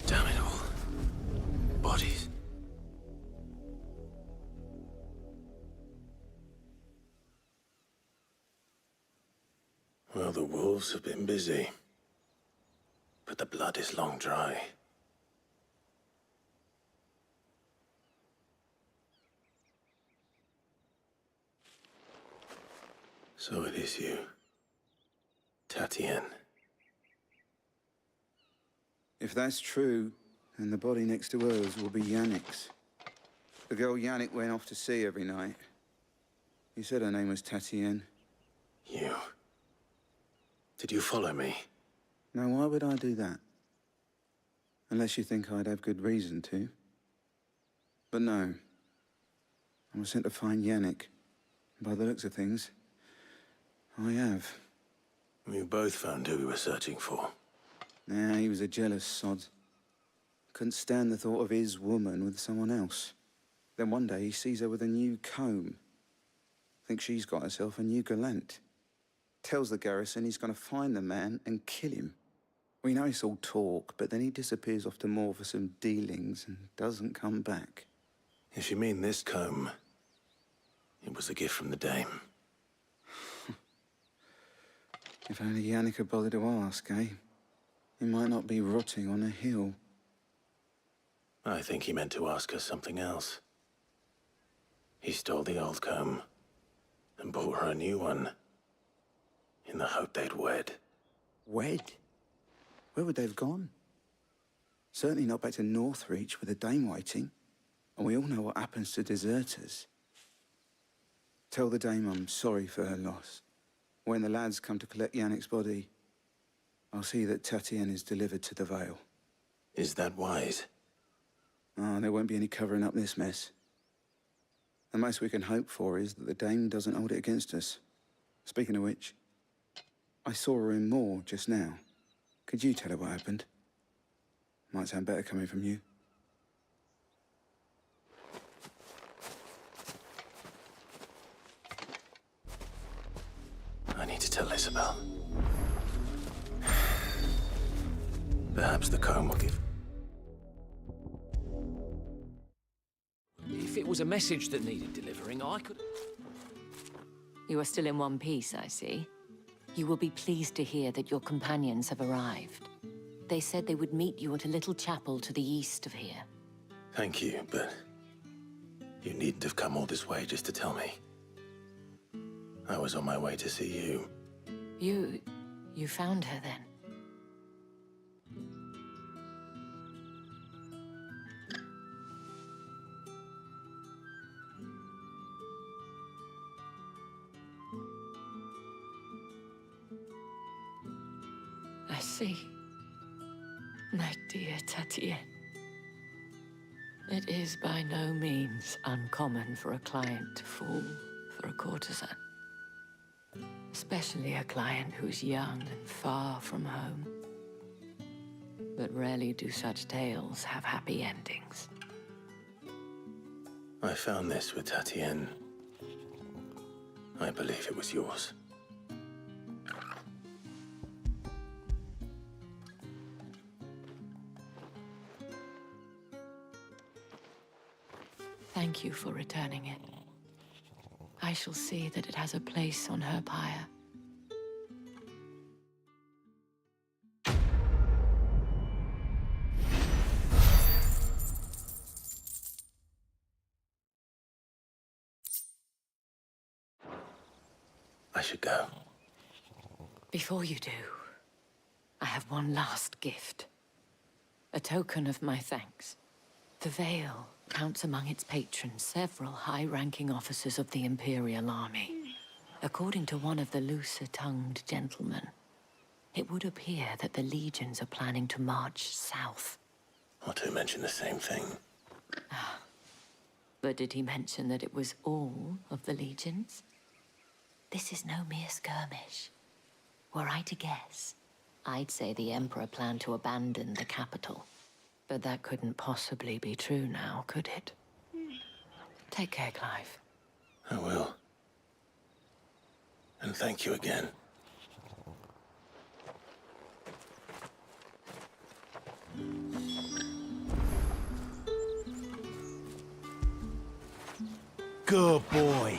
Damn it all. Bodies. Well, the wolves have been busy, but the blood is long dry. So it is you. Tatienne. If that's true, then the body next to hers will be Yannick's. The girl Yannick went off to sea every night. You said her name was Tatienne. You... Did you follow me? Now, why would I do that? Unless you think I'd have good reason to. But no. I was sent to find Yannick. By the looks of things, I have. We both found who we were searching for. Nah, he was a jealous sod. Couldn't stand the thought of his woman with someone else. Then one day he sees her with a new comb. Thinks she's got herself a new gallant. Tells the garrison he's gonna find the man and kill him. We know it's all talk, but then he disappears off to Moor for some dealings and doesn't come back. If you mean this comb, it was a gift from the dame. If only Yannick had bothered to ask, eh? He might not be rotting on a hill. I think he meant to ask her something else. He stole the old comb and bought her a new one in the hope they'd wed. Wed? Where would they have gone? Certainly not back to Northreach with a dame waiting. And we all know what happens to deserters. Tell the dame I'm sorry for her loss. When the lads come to collect Yannick's body, I'll see that Tatienne is delivered to the Vale. Is that wise? Oh, there won't be any covering up this mess. The most we can hope for is that the dame doesn't hold it against us. Speaking of which, I saw her in Moor just now. Could you tell her what happened? Might sound better coming from you. I need to tell Isabel. Perhaps the comb will give... If it was a message that needed delivering, I could... You are still in one piece, I see. You will be pleased to hear that your companions have arrived. They said they would meet you at a little chapel to the east of here. Thank you, but... you needn't have come all this way just to tell me. I was on my way to see you. You found her then? I see. My dear Tatienne. It is by no means uncommon for a client to fall for a courtesan. Especially a client who's young and far from home. But rarely do such tales have happy endings. I found this with Tatienne. I believe it was yours. Thank you for returning it. I shall see that it has a place on her pyre. I should go. Before you do, I have one last gift. A token of my thanks. The Vale counts among its patrons several high-ranking officers of the Imperial Army. According to one of the looser-tongued gentlemen, it would appear that the legions are planning to march south. Otto mentioned the same thing. But did he mention that it was all of the legions? This is no mere skirmish. Were I to guess, I'd say the Emperor planned to abandon the capital. But that couldn't possibly be true now, could it? Take care, Clive. I will. And thank you again. Good boy.